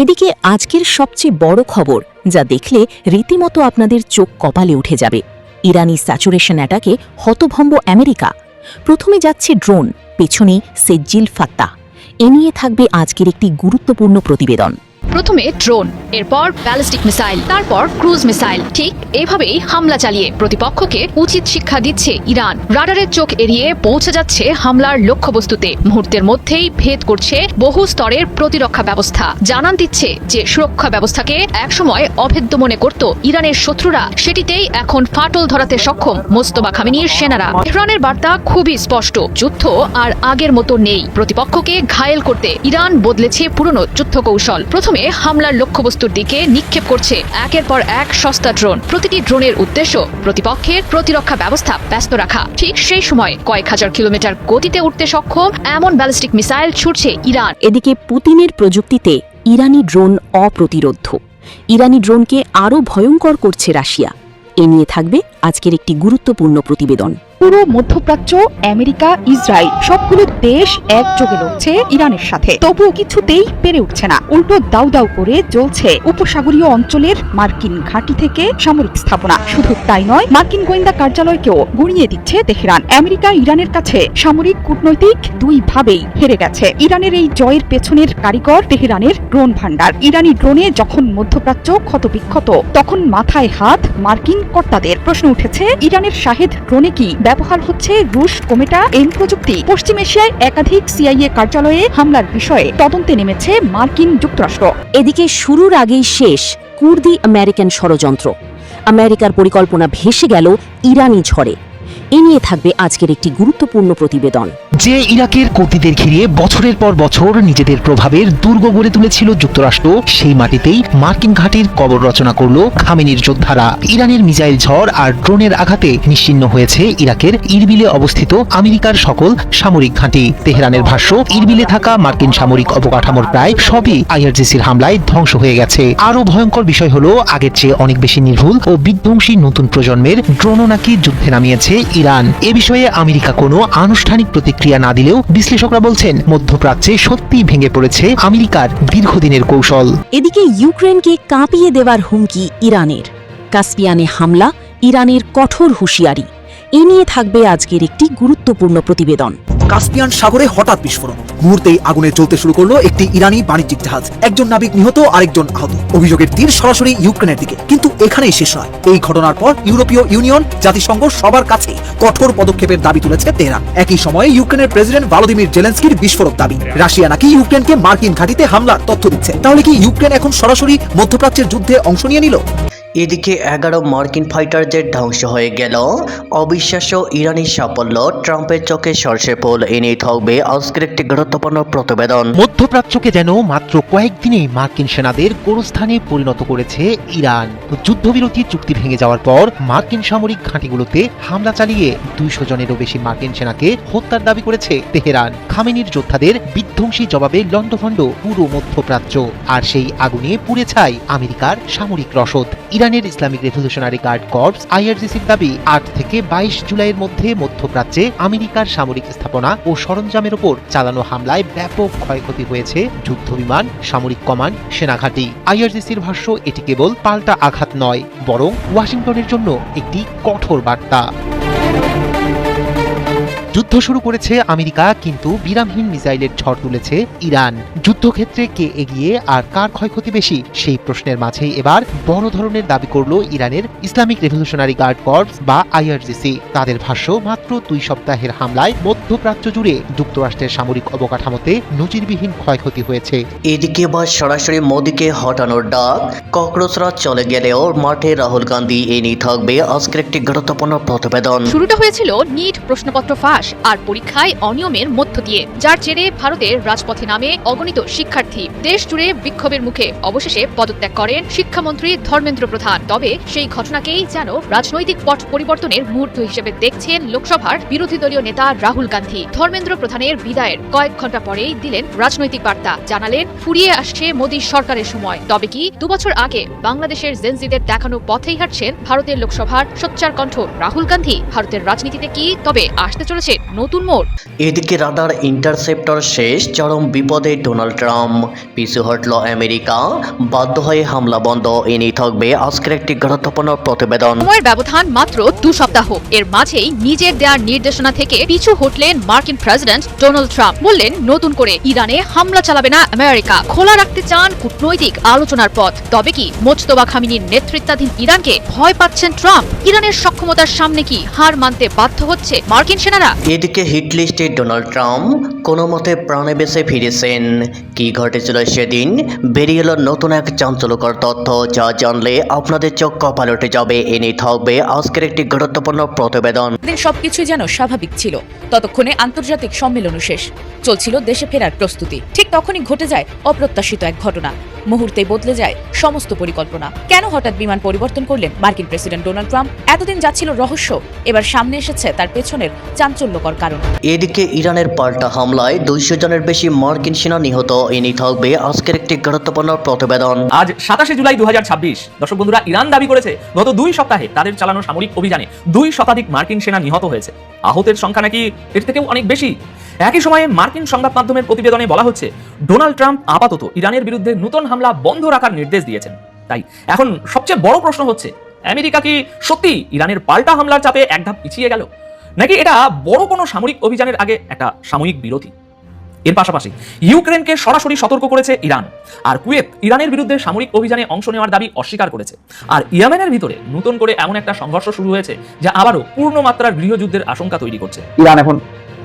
এদিকে আজকের সবচেয়ে বড় খবর, যা দেখলে রীতিমতো আপনাদের চোখ কপালে উঠে যাবে। ইরানি স্যাচুরেশন অ্যাটাকে হতভম্ব আমেরিকা। প্রথমে যাচ্ছে ড্রোন, পেছনে সেজ্জিল ফাত্তা। এ নিয়ে থাকবে আজকের একটি গুরুত্বপূর্ণ প্রতিবেদন। প্রথমে ড্রোন, এরপর ব্যালিস্টিক মিসাইল, তারপর ক্রুজ মিসাইল। ঠিক এভাবেই হামলা চালিয়ে প্রতিপক্ষকে উচিত শিক্ষা দিচ্ছে ইরান। রাডারের চোখ এড়িয়ে পৌঁছে যাচ্ছে হামলার লক্ষ্যবস্তুতে। মুহূর্তের মধ্যেই ভেদ করছে বহু স্তরের প্রতিরক্ষা ব্যবস্থা। জানান দিচ্ছে যে সুরক্ষা ব্যবস্থাকে একসময় অভেদ্য মনে করত ইরানের শত্রুরা, সেটিতেই এখন ফাটল ধরাতে সক্ষম মোস্তফা খামেনির সেনারা। তেহরানের বার্তা খুবই স্পষ্ট, যুদ্ধ আর আগের মতো নেই। প্রতিপক্ষকে ঘায়েল করতে ইরান বদলেছে পুরনো যুদ্ধ কৌশল। প্রথমে হামলার লক্ষ্যবস্তুর দিকে নিক্ষেপ করছে একের পর এক সস্তা ড্রোন। প্রতিটি ড্রোনের উদ্দেশ্য প্রতিপক্ষের প্রতিরক্ষা ব্যবস্থা ব্যস্ত রাখা। ঠিক সেই সময় কয়েক হাজার কিলোমিটার গতিতে উঠতে সক্ষম এমন ব্যালিস্টিক মিসাইল ছুটছে ইরান। এদিকে পুতিনের প্রযুক্তিতে ইরানি ড্রোন অপ্রতিরোধ্য। ইরানি ড্রোনকে আরও ভয়ঙ্কর করছে রাশিয়া। এ নিয়ে থাকবে আজকের একটি গুরুত্বপূর্ণ প্রতিবেদন। পুরো মধ্যপ্রাচ্য, আমেরিকা, ইসরায়েল সবগুলো দেশ একযোগে লড়ছে ইরানের সাথে, তবুও কিছুতেই পেরে উঠছে না। উল্টো দাউ দাউ করে জ্বলছে উপসাগরীয় অঞ্চলের মার্কিন ঘাঁটি থেকে সামরিক স্থাপনা। শুধু তাই নয়, মার্কিন গোয়েন্দা কার্যালয়কেও গুঁড়িয়ে দিচ্ছে তেহরান। আমেরিকা ইরানের কাছে সামরিক কূটনৈতিক দুইভাবেই হেরে গেছে। ইরানের এই জয়ের পেছনের কারিগর তেহরানের ড্রোন ভান্ডার। ইরানি ড্রোনে যখন মধ্যপ্রাচ্য ক্ষতবিক্ষত, তখন মাথায় হাত মার্কিন কর্তাদের। প্রশ্ন উঠেছে, ইরানের শাহেদ ড্রোনে কি ব্যবহার হচ্ছে রুশ কোমেটা এম প্রযুক্তি? পশ্চিম এশিয়ায় একাধিক সিআইএ কার্যালয়ে হামলার বিষয়ে তদন্তে নেমেছে মার্কিন যুক্তরাষ্ট্র। এদিকে শুরুর আগেই শেষ কুর্দি আমেরিকান ষড়যন্ত্র। আমেরিকার পরিকল্পনা ভেসে গেল ইরানি ঝড়ে। এ নিয়ে থাকবে আজকের একটি গুরুত্বপূর্ণ প্রতিবেদন। যে ইরাকের কুর্দিদের ঘিরে বছরের পর বছর নিজেদের প্রভাবের দুর্গ গড়ে তুলেছিল যুক্তরাষ্ট্র, সেই মাটিতেই মার্কিন ঘাঁটির কবর রচনা করল খামেনির যোদ্ধারা। ইরানের মিসাইল ঝড় আর ড্রোনের আঘাতে নিশ্চিহ্ন হয়েছে ইরাকের ইরবিলে অবস্থিত আমেরিকার সকল সামরিক ঘাঁটি। তেহরানের ভাষ্য, ইরবিলে থাকা মার্কিন সামরিক অবকাঠামোর প্রায় সবই আইআরজিসির হামলায় ধ্বংস হয়ে গেছে। আরও ভয়ঙ্কর বিষয় হলো, আগের চেয়ে অনেক বেশি নির্ভুল ও বিধ্বংসী নতুন প্রজন্মের ড্রোনও নাকি যুদ্ধে নামিয়েছে ইরান। এ বিষয়ে আমেরিকা কোনো আনুষ্ঠানিক প্রতিক্রিয়া না দিলেও বিশ্লেষকরা বলছেন, মধ্যপ্রাচ্যে সত্যি ভেঙে পড়েছে আমেরিকার দীর্ঘদিনের কৌশল। এদিকে ইউক্রেনকে কাঁপিয়ে দেওয়ার হুমকি ইরানের। কাস্পিয়ানে হামলা, ইরানের কঠোর হুঁশিয়ারি। এ নিয়ে থাকবে আজকের একটি গুরুত্বপূর্ণ প্রতিবেদন। কাস্পিয়ান সাগরে হঠাৎ বিস্ফোরণ, মুহূর্তেই আগুনে জ্বলতে শুরু করলো একটি ইরানি বাণিজ্যিক জাহাজ। একজন নাবিক নিহত, আরেকজন আহত। অভিযোগের তীর সরাসরি ইউক্রেনের দিকে। কিন্তু এখানেই শেষ নয়। এই ঘটনার পর ইউরোপীয় ইউনিয়ন, জাতিসংঘ সবার কাছে কঠোর পদক্ষেপের দাবি তুলেছে তেহরান। একই সময়ে ইউক্রেনের প্রেসিডেন্ট ভলোদিমির জেলেনস্কির বিস্ফোরক দাবি। রাশিয়া নাকি ইউক্রেনকে মার্কিন ঘাঁটিতে হামলার তথ্য দিচ্ছে। তাহলে কি ইউক্রেন এখন সরাসরি মধ্যপ্রাচ্যের যুদ্ধে অংশ নিয়ে নিল? এদিকে 11 মার্কিন ফাইটারদের ধ্বংস হয়ে গেল। অবিশ্বাস্য ইরানি সাফল্য ট্রাম্পের চোখে সর্ষে ফুল। এনে থাকবে আজকের একটি গুরুত্বপূর্ণ প্রতিবেদন। মধ্যপ্রাচ্যকে যেন মাত্র কয়েকদিনে মার্কিন সেনাদের গোরস্থানে পরিণত করেছে ইরান। যুদ্ধবিরতি চুক্তি ভেঙে যাওয়ার পর মার্কিন সামরিক ঘাঁটিগুলোতে হামলা চালিয়ে 200 জনেরও বেশি মার্কিন সেনাকে হত্যার দাবি করেছে তেহরান। খামেনির যোদ্ধাদের বিধ্বংসী জবাবে লণ্ডভণ্ড পুরো মধ্যপ্রাচ্য। আর সেই আগুনে পুড়ে ছাই আমেরিকার সামরিক রসদ। ইরানের ইসলামিক রেভলিউশনারি গার্ড কর্পস আইআরজিসির দাবি, 8 থেকে 22 জুলাইয়ের মধ্যে মধ্যপ্রাচ্যে আমেরিকার সামরিক স্থাপনা ও সরঞ্জামের উপর চালানো হামলায় ব্যাপক ক্ষয়ক্ষতি হয়েছে যুদ্ধবিমান, সামরিক কমান্ড, সেনাঘাঁটি। আইআরজিসির ভাষ্য, এটি কেবল পাল্টা আঘাত নয়, বরং ওয়াশিংটনের জন্য একটি কঠোর বার্তা। যুদ্ধ শুরু করেছে আমেরিকা, কিন্তু বিরামহীন মিসাইলের ঝড় তুলেছে ইরান। যুদ্ধক্ষেত্রে কে এগিয়ে আর কার ক্ষয়ক্ষতি বেশি, সেই প্রশ্নের মাঝেই এবার বড় ধরনের দাবি করল ইরানের ইসলামিক রেভলিউশনারি গার্ড কর্পস বা আইআরজিসি। তাদের ভাষ্য, মাত্র 2 সপ্তাহের হামলায় মধ্যপ্রাচ্য জুড়ে যুক্তরাষ্ট্রের সামরিক অবকাঠামোতে নজিরবিহীন ক্ষয়ক্ষতি হয়েছে। এদিকে বা সরাসরি মোদীকে হটানোর ডাক, ককরোচরা চলে গেলেও মাঠে রাহুল গান্ধী। এনে থাকবে আজকের একটি গুরুত্বপূর্ণ প্রতিবেদন। শুরুটা হয়েছিল নিট প্রশ্নপত্র ফাঁস আর পরীক্ষায় অনিয়মের মধ্য দিয়ে, যার জেরে ভারতের রাজপথে নামে অগণিত শিক্ষার্থী। দেশ জুড়ে বিক্ষোভের মুখে অবশেষে পদত্যাগ করেন শিক্ষামন্ত্রী ধর্মেন্দ্র প্রধান। তবে সেই ঘটনাকেই যেন রাজনৈতিক পট পরিবর্তনের মুহূর্ত হিসেবে দেখছেন লোকসভার বিরোধী দলীয় নেতা রাহুল গান্ধী। ধর্মেন্দ্র প্রধানের বিদায়ের কয়েক ঘন্টা পরেই দিলেন রাজনৈতিক বার্তা। জানালেন, ফুরিয়ে আসছে মোদী সরকারের সময়। তবে কি 2 বছর আগে বাংলাদেশের জেনজিদের দেখানো পথেই হাঁটছেন ভারতের লোকসভার সোচ্চার কণ্ঠ রাহুল গান্ধী? ভারতের রাজনীতিতে কি তবে আসতে চলেছে নতুন মোড়। এদিকে রাডার ইন্টারসেপ্টর শেষ, চরম বিপদে ডোনাল্ড ট্রাম্প, পিছু হটল আমেরিকা, বাধ্য হয়ে হামলা বন্ধ। এ নিয়ে থাকবে আজকের একটি গুরুত্বপূর্ণ প্রতিবেদন। সময়ের ব্যবধান মাত্র 2 সপ্তাহ। এর মাঝেই নিজের দেওয়ার নির্দেশনা থেকে পিছু হটলেন মার্কিন প্রেসিডেন্ট ডোনাল্ড ট্রাম্প। বললেন নতুন করে ইরানে হামলা চালাবে না আমেরিকা, খোলা রাখতে চান কূটনৈতিক আলোচনার পথ। তবে কি মোজতবা খামিনির নেতৃত্বাধীন ইরানকে ভয় পাচ্ছেন ট্রাম্প? ইরানের সক্ষমতার সামনে কি হার মানতে বাধ্য হচ্ছে মার্কিন সেনারা? এদিকে হিট লিস্টে ডোনাল্ড ট্রাম্প কোনো মতে প্রাণে বেঁচে ফিরেছেন। কি ঘটেছিল সেদিন? বেরিয়ে এলো নতুন এক চাঞ্চল্যকর তথ্য, যা জানলে আপনাদের চোখ কপাল উঠে যাবে। এ নিয়ে থাকবে আজকের একটি গুরুত্বপূর্ণ প্রতিবেদন। দিন সবকিছুই যেন স্বাভাবিক ছিল। ততক্ষণে আন্তর্জাতিক সম্মেলনও শেষ, চলছিল দেশে ফেরার প্রস্তুতি। ঠিক তখনই ঘটে যায় অপ্রত্যাশিত এক ঘটনা। মুহূর্তেই বদলে যায় সমস্ত পরিকল্পনা। কেন হঠাৎ বিমান পরিবর্তন করলেন মার্কিন প্রেসিডেন্ট ডোনাল্ড ট্রাম্প? এতদিন যাচ্ছিল রহস্য, এবার সামনে এসেছে তার পেছনের চাঞ্চল্যকর কারণ। এদিকে ইরানের পাল্টা হামলায় 200 জনের বেশি মার্কিন সেনা নিহত। এ নিয়ে থাকবে আজকের একটি গুরুত্বপূর্ণ প্রতিবেদন। আজ 27 জুলাই 2026। দর্শক বন্ধুরা, ইরান দাবি করেছে গত 2 সপ্তাহে তাদের চালানো সামরিক অভিযানে 2 শতাধিক মার্কিন সেনা নিহত হয়েছে। আহতের সংখ্যা নাকি এর থেকেও অনেক বেশি। একই সময়ে মার্কিন সংবাদ মাধ্যমের প্রতিবেদনে বলা হচ্ছে ডোনাল্ড ট্রাম্প আপাতত ইরানের বিরুদ্ধে নতুন হামলা বন্ধ রাখার নির্দেশ দিয়েছেন। তাই এখন সবচেয়ে বড় প্রশ্ন হচ্ছে, আমেরিকা কি সত্যি ইরানের পাল্টা হামলার চাপে এক ধাপ পিছিয়ে গেল, নাকি এটা বড় কোনো সামরিক অভিযানের আগে একটা সাময়িক বিরতি? এর পাশাপাশি ইউক্রেনকে সরাসরি সতর্ক করেছে ইরান, আর কুয়েত ইরানের বিরুদ্ধে সামরিক অভিযানে অংশ নেওয়ার দাবি অস্বীকার করেছে। আর ইয়েমেনের ভিতরে নতুন করে এমন একটা সংঘর্ষ শুরু হয়েছে যা আবারও পূর্ণমাত্রার গৃহযুদ্ধের আশঙ্কা তৈরি করছে। ইরান এখন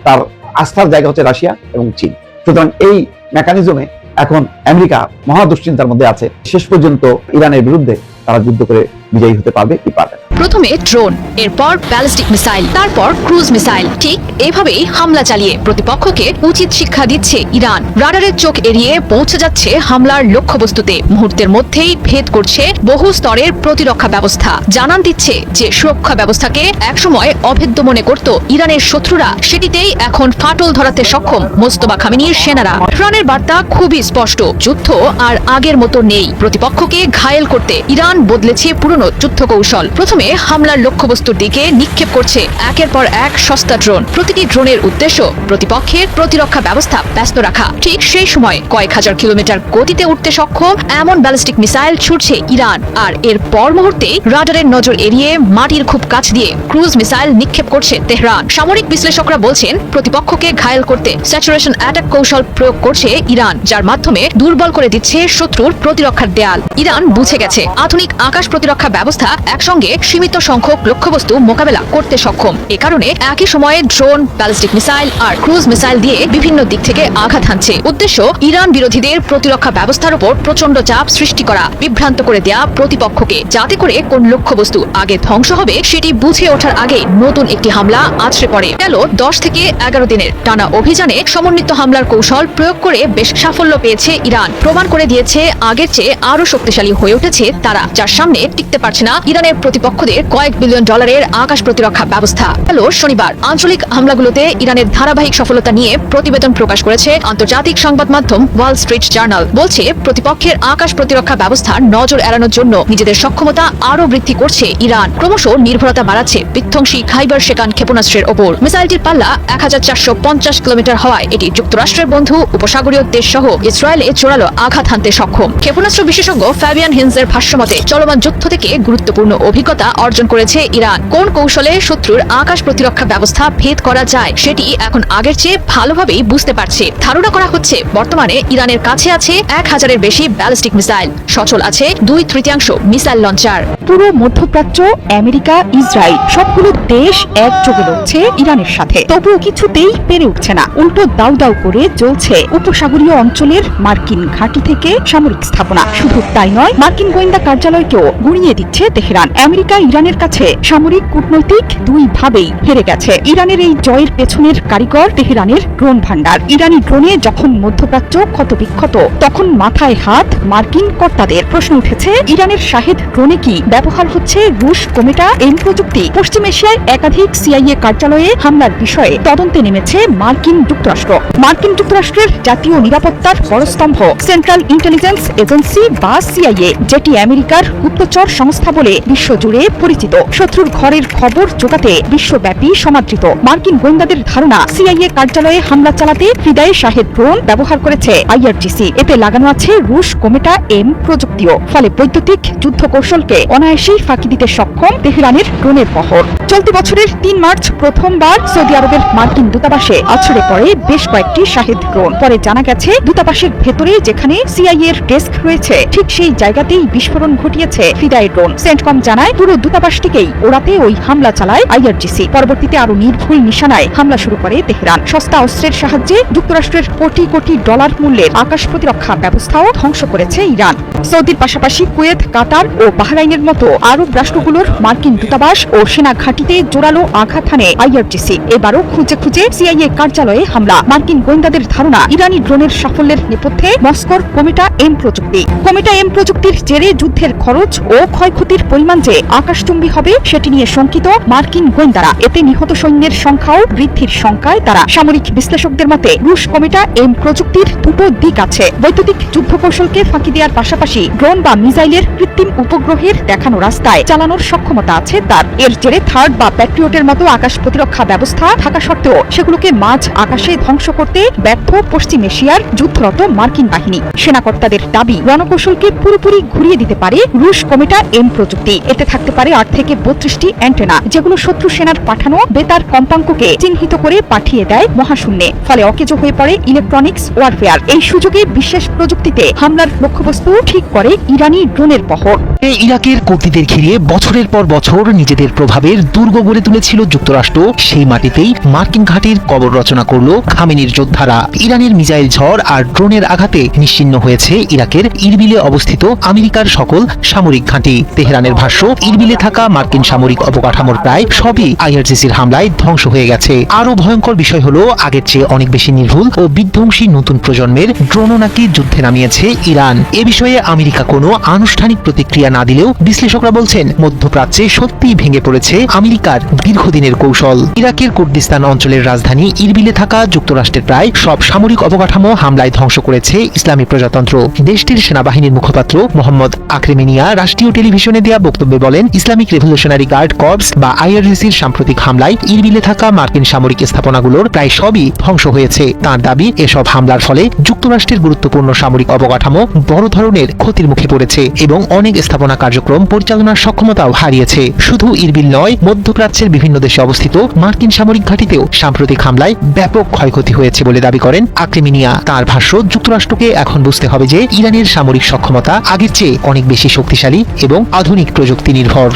তার আস্থার জায়গা হচ্ছে রাশিয়া এবং চীন। সুতরাং এই মেকানিজমে এখন আমেরিকা মহা দুশ্চিন্তার মধ্যে আছে। শেষ পর্যন্ত ইরানের বিরুদ্ধে তারা যুদ্ধ করে বিজয়ী হতে পারবে কি পারবে না। প্রথমে ড্রোন, এরপর ব্যালিস্টিক মিসাইল, তারপর ক্রুজ মিসাইল। ঠিক এভাবেই হামলা চালিয়ে প্রতিপক্ষকে উচিত শিক্ষা দিচ্ছে ইরান। রাডারের চোখ এড়িয়ে পৌঁছে যাচ্ছে হামলার লক্ষ্যবস্তুতে। মুহূর্তের মধ্যেই ভেদ করছে বহু স্তরের প্রতিরক্ষা ব্যবস্থা। জানান দিচ্ছে যে সুরক্ষা ব্যবস্থাকে একসময় অভেদ্য মনে করত ইরানের শত্রুরা, সেটিতেই এখন ফাটল ধরাতে সক্ষম মোজতবা খামিনির সেনারা। ইরানের বার্তা খুবই স্পষ্ট, যুদ্ধ আর আগের মতো নেই। প্রতিপক্ষকে ঘায়েল করতে ইরান বদলেছে পুরনো যুদ্ধ কৌশল। প্রথমে হামলার লক্ষ্যবস্তুর দিকে নিক্ষেপ করছে একের পর এক সস্তা ড্রোন। প্রতিটি ড্রোনের উদ্দেশ্য প্রতিপক্ষের প্রতিরক্ষা ব্যবস্থা ব্যস্ত রাখা। ঠিক সেই সময় কয়েক হাজার কিলোমিটার গতিতে উঠতে সক্ষম এমন ব্যালিস্টিক মিসাইল ছুটছে ইরান। আর এর পর মুহূর্তেই রাডারের নজর এড়িয়ে মাটির খুব কাছ দিয়ে ক্রুজ মিসাইল নিক্ষেপ করছে তেহরান। সামরিক বিশ্লেষকরা বলছেন প্রতিপক্ষকে ঘায়েল করতে স্যাচুরেশন অ্যাটাক কৌশল প্রয়োগ করছে ইরান, যার মাধ্যমে দুর্বল করে দিচ্ছে শত্রুর প্রতিরক্ষার দেয়াল। ইরান বুঝে গেছে আধুনিক আকাশ প্রতিরক্ষা ব্যবস্থা একসঙ্গে সীমিত সংখ্যক লক্ষ্যবস্তু মোকাবেলা করতে সক্ষম। এ কারণে একই সময়ে ড্রোন, ব্যালিস্টিক মিসাইল আর ক্রুজ মিসাইল দিয়ে বিভিন্ন দিক থেকে আঘাত হানছে। উদ্দেশ্য ইরান বিরোধীদের প্রতিরক্ষা ব্যবস্থার উপর প্রচন্ড চাপ সৃষ্টি করা, বিভ্রান্ত করে দেয়া প্রতিপক্ষকে, যাতে করে কোন লক্ষ্যবস্তু আগে ধ্বংস হবে সেটি বুঝে ওঠার আগে নতুন একটি হামলা আছড়ে পড়ে। গেল 10 থেকে 11 দিনের টানা অভিযানে সমন্বিত হামলার কৌশল প্রয়োগ করে বেশ সাফল্য পেয়েছে ইরান। প্রমাণ করে দিয়েছে আগের চেয়ে আরো শক্তিশালী হয়ে উঠেছে তারা, যার সামনে টিকতে পারছে না ইরানের প্রতিপক্ষদের কয়েক বিলিয়ন ডলারের আকাশ প্রতিরক্ষা ব্যবস্থা। হলো শনিবার আঞ্চলিক হামলাগুলোতে ইরানের ধারাবাহিক সফলতা নিয়ে প্রতিবেদন প্রকাশ করেছে আন্তর্জাতিক সংবাদ মাধ্যম ওয়াল স্ট্রিট জার্নাল। বলছে প্রতিপক্ষের আকাশ প্রতিরক্ষা ব্যবস্থার নজর এড়ানোর জন্য নিজেদের সক্ষমতা আরো বৃদ্ধি করছে ইরান। ক্রমশ নির্ভরতা বাড়াচ্ছে বিধ্বংসী খাইবার শেকান ক্ষেপণাস্ত্রের ওপর। মিসাইলটির পাল্লা 1450 কিলোমিটার হওয়ায় এটি যুক্তরাষ্ট্রের বন্ধু উপসাগরীয় দেশ সহ ইসরায়েলে জোরালো আঘাত হানতে সক্ষম। ক্ষেপণাস্ত্র বিশেষজ্ঞ ফ্যাবিয়ান হিন্সের ভাষ্যমতে চলমান যুদ্ধ থেকে গুরুত্বপূর্ণ অভিজ্ঞতা অর্জন করেছে ইরান। কোন কৌশলে শত্রুর আকাশ প্রতিরক্ষা ব্যবস্থা ভেদ করা যায় সেটি এখন আগের চেয়ে ভালোভাবেই বুঝতে পারছে। ধারণা করা হচ্ছে বর্তমানে ইরানের কাছে আছে 1000-এর বেশি ব্যালিস্টিক মিসাইল, সচল আছে 2/3 মিসাইল লঞ্চার। পুরো মধ্যপ্রাচ্য, আমেরিকা, ইসরায়েল সবগুলো দেশ একযোগে লড়ছে ইরানের সাথে, তবুও কিছুতেই পেরে উঠছে না। উল্টো দাউ দাউ করে জ্বলছে উপসাগরীয় অঞ্চলের মার্কিন ঘাঁটি থেকে সামরিক স্থাপনা। শুধু তাই নয়, মার্কিন গোয়েন্দা কার্যালয়কেও গুঁড়িয়ে দিচ্ছে তেহরান। আমেরিকা ইরানের কাছে সামরিক, কূটনৈতিক দুই ভাবেই হেরে গেছে। ইরানের এই জয়ের পেছনের কারিগর তেহরানের ড্রোন ভান্ডার। ইরানি ড্রোনে যখন মধ্যপ্রাচ্য ক্ষতবিক্ষত, তখন মাথায় হাত মার্কিন কর্তাদের। প্রশ্ন উঠেছে, ইরানের শাহেদ ড্রোনে কি ব্যবহার হচ্ছে রুশ কোমেটা এম প্রযুক্তি? পশ্চিম এশিয়ায় একাধিক সিআইএ কার্যালয়ে হামলার বিষয়ে তদন্তে নেমেছে মার্কিন যুক্তরাষ্ট্র। মার্কিন যুক্তরাষ্ট্রের জাতীয় নিরাপত্তার বড়স্তম্ভ সেন্ট্রাল ইন্টেলিজেন্স এজেন্সি বা সিআইএ, যেটি আমেরিকার গুপ্তচর সংস্থা বলে বিশ্বজুড়ে পরিচিত। শত্রুর ঘরের খবর জোগাতে বিশ্বব্যাপী সমাদৃত মার্কিন গোয়েন্দাদের ধারণা, সিআইএ কার্যালয়ে হামলা চালাতে ফিদায়ে শাহেদ ড্রোন ব্যবহার করেছে আইআরজিসি। এতে লাগানো আছে রুশ কোমেটা এম প্রযুক্তিও। ফলে বৈদ্যুতিক যুদ্ধ কৌশলকে অনায়াসেই ফাঁকি দিতে সক্ষম তেহরানের ড্রোনের বহর। চলতি বছরের ৩ মার্চ প্রথমবার সৌদি আরবের মার্কিন দূতাবাসে আছড়ে পড়ে বেশ কয়েকটি শাহেদ ড্রোন। পরে জানা গেছে দূতাবাসের ভেতরে যেখানে সিআইএ এর ডেস্ক রয়েছে ঠিক সেই জায়গাতেই বিস্ফোরণ ঘটিয়েছে ফিদায়ে ড্রোন। সেন্টকম জানায় পুরো দূতাবাসটিকেই ওড়াতে ওই হামলা চালায় আইআরজিসি। পরবর্তীতে আরো নির্ভুল নিশানায় হামলা শুরু করে তেহরান। সস্তা অস্ত্রের সাহায্যে যুক্তরাষ্ট্রের কোটি কোটি ডলার মূল্যের আকাশ প্রতিরক্ষা ব্যবস্থাও ধ্বংস করেছে ইরান। সৌদির পাশাপাশি কুয়েত, কাতার ও বাহরাইনের মতো আরব রাষ্ট্রগুলোর মার্কিন দূতাবাস ও সেনা ঘাঁটিতে জোরালো আঘাত হানে আইআরজিসি। এবারও খুঁজে খুঁজে সিআইএ কার্যালয়ে হামলা। মার্কিন গোয়েন্দাদের ধারণা, ইরানি ড্রোনের সাফল্যের নেপথ্যে মস্কোর কোমেটা এম প্রযুক্তি। কোমেটা এম প্রযুক্তির জেরে যুদ্ধের খরচ ও ক্ষয়ক্ষতির পরিমাণ যে আকাশচুম্বী হবে সেটি নিয়ে শঙ্কিত মার্কিন গোয়েন্দারা। এতে নিহত সৈন্যের সংখ্যাও বৃদ্ধির শঙ্কায় তারা। সামরিক বিশ্লেষকদের মতে রুশ কোমেটা এম প্রযুক্তির দুটো দিক আছে। বৈদ্যুতিক যুদ্ধ কৌশলকে ফাঁকি দেওয়ার পাশাপাশি ড্রোন বা মিসাইলের কৃত্রিম উপগ্রহের দেখানো রাস্তায় চালানোর সক্ষমতা আছে তার। এর জেরে থার্ড বা প্যাট্রিয়টের মতো আকাশ প্রতিরক্ষা ব্যবস্থা থাকা সত্ত্বেও সেগুলোকে মাঝ আকাশে ধ্বংস করতে ব্যর্থ পশ্চিম এশিয়ার যুদ্ধরত মার্কিন বাহিনী। সেনাকর্তাদের দাবি, রণকৌশলকে পুরোপুরি ঘুরিয়ে দিতে পারে রুশ কোমেটা এম প্রযুক্তি। এতে থাকতে পারে ৮ থেকে ৩২টি অ্যান্টেনা, যেগুলো শত্রু সেনার পাঠানো বেতার কম্পাঙ্ককে চিহ্নিত করে পাঠিয়ে দেয় মহাশূন্যে। ফলে অকেজো হয়ে পড়ে ইলেকট্রনিক্স ওয়ারফেয়ার। এই সুযোগে বিশেষ প্রযুক্তিতে হামলার লক্ষ্যবস্তু ঠিক করে ইরানি ড্রোনের বহর। ইরাকের কুর্দিদের ঘিরে বছরের পর বছর নিজেদের প্রভাবের দুর্গ গড়ে তুলেছিল যুক্তরাষ্ট্র। সেই মাটিতেই মার্কিন ঘাঁটির কবর রচনা করল খামেনির যোদ্ধারা। ইরানের মিসাইল ঝড় আর ড্রোনের আঘাতে নিশ্চিহ্ন হয়েছে ইরাকের ইরবিলে অবস্থিত আমেরিকার সকল সামরিক ঘাঁটি। তেহরানের ভাষ্য, ইরবিলে থাকা মার্কিন সামরিক অবকাঠামোর প্রায় সবই আইআরজিসির হামলায় ধ্বংস হয়ে গেছে। আরো ভয়ঙ্কর বিষয় হলো, আগের চেয়ে অনেক বেশি নির্ভুল ও বিধ্বংসী নতুন প্রজন্মের ড্রোনও নাকি যুদ্ধে নামিয়েছে ইরান। এ বিষয়ে আমেরিকা কোনো আনুষ্ঠানিক প্রতিক্রিয়া না দিলেও বিশ্লেষকরা বলছেন মধ্যপ্রাচ্যে সত্যিই ভেঙে পড়েছে আমেরিকার দীর্ঘদিনের কৌশল। ইরাকের কুর্দিস্তান অঞ্চলের রাজধানী ইরবিলে থাকা যুক্তরাষ্ট্রের প্রায় সব সামরিক অবকাঠামো হামলায় ধ্বংস করেছে ইসলামী প্রজাতন্ত্র। দেশটির সেনাবাহিনীর মুখপাত্র মোহাম্মদ আকরেমিনিয়া রাষ্ট্রীয় টেলিভিশনে দেয়া বক্তব্যে বলেন, ইসলামিক রেভলিউশনারি গার্ড কর্পস বা আইআরজিসির সাম্প্রতিক হামলায় ইরবিলে থাকা মার্কিন সামরিক স্থাপনাগুলোর প্রায় সবই ধ্বংস হয়েছে। তার দাবি, এসব হামলার ফলে যুক্তরাষ্ট্রের গুরুত্বপূর্ণ সামরিক অবকাঠামো বড় ধরনের ক্ষতির মুখে পড়েছে এবং অনেক স্থাপনা কার্যক্রম পরিচালনার সক্ষমতাও হারিয়েছে। শুধু ইরবিল নয়, মধ্যপ্রাচ্যের বিভিন্ন দেশে অবস্থিত মার্কিন সামরিক ঘাঁটিতেও সাম্প্রতিক হামলায় ব্যাপক ক্ষয়ক্ষতি হয়েছে বলে দাবি করেন আকরেমিনিয়া। তার ভাষ্য, যুক্তরাষ্ট্রকে এখন বুঝতে হবে যে ইরানের সামরিক সক্ষমতা আগের চেয়ে অনেক বেশি শক্তিশালী এবং আধুনিক প্রযুক্তি নির্ভর।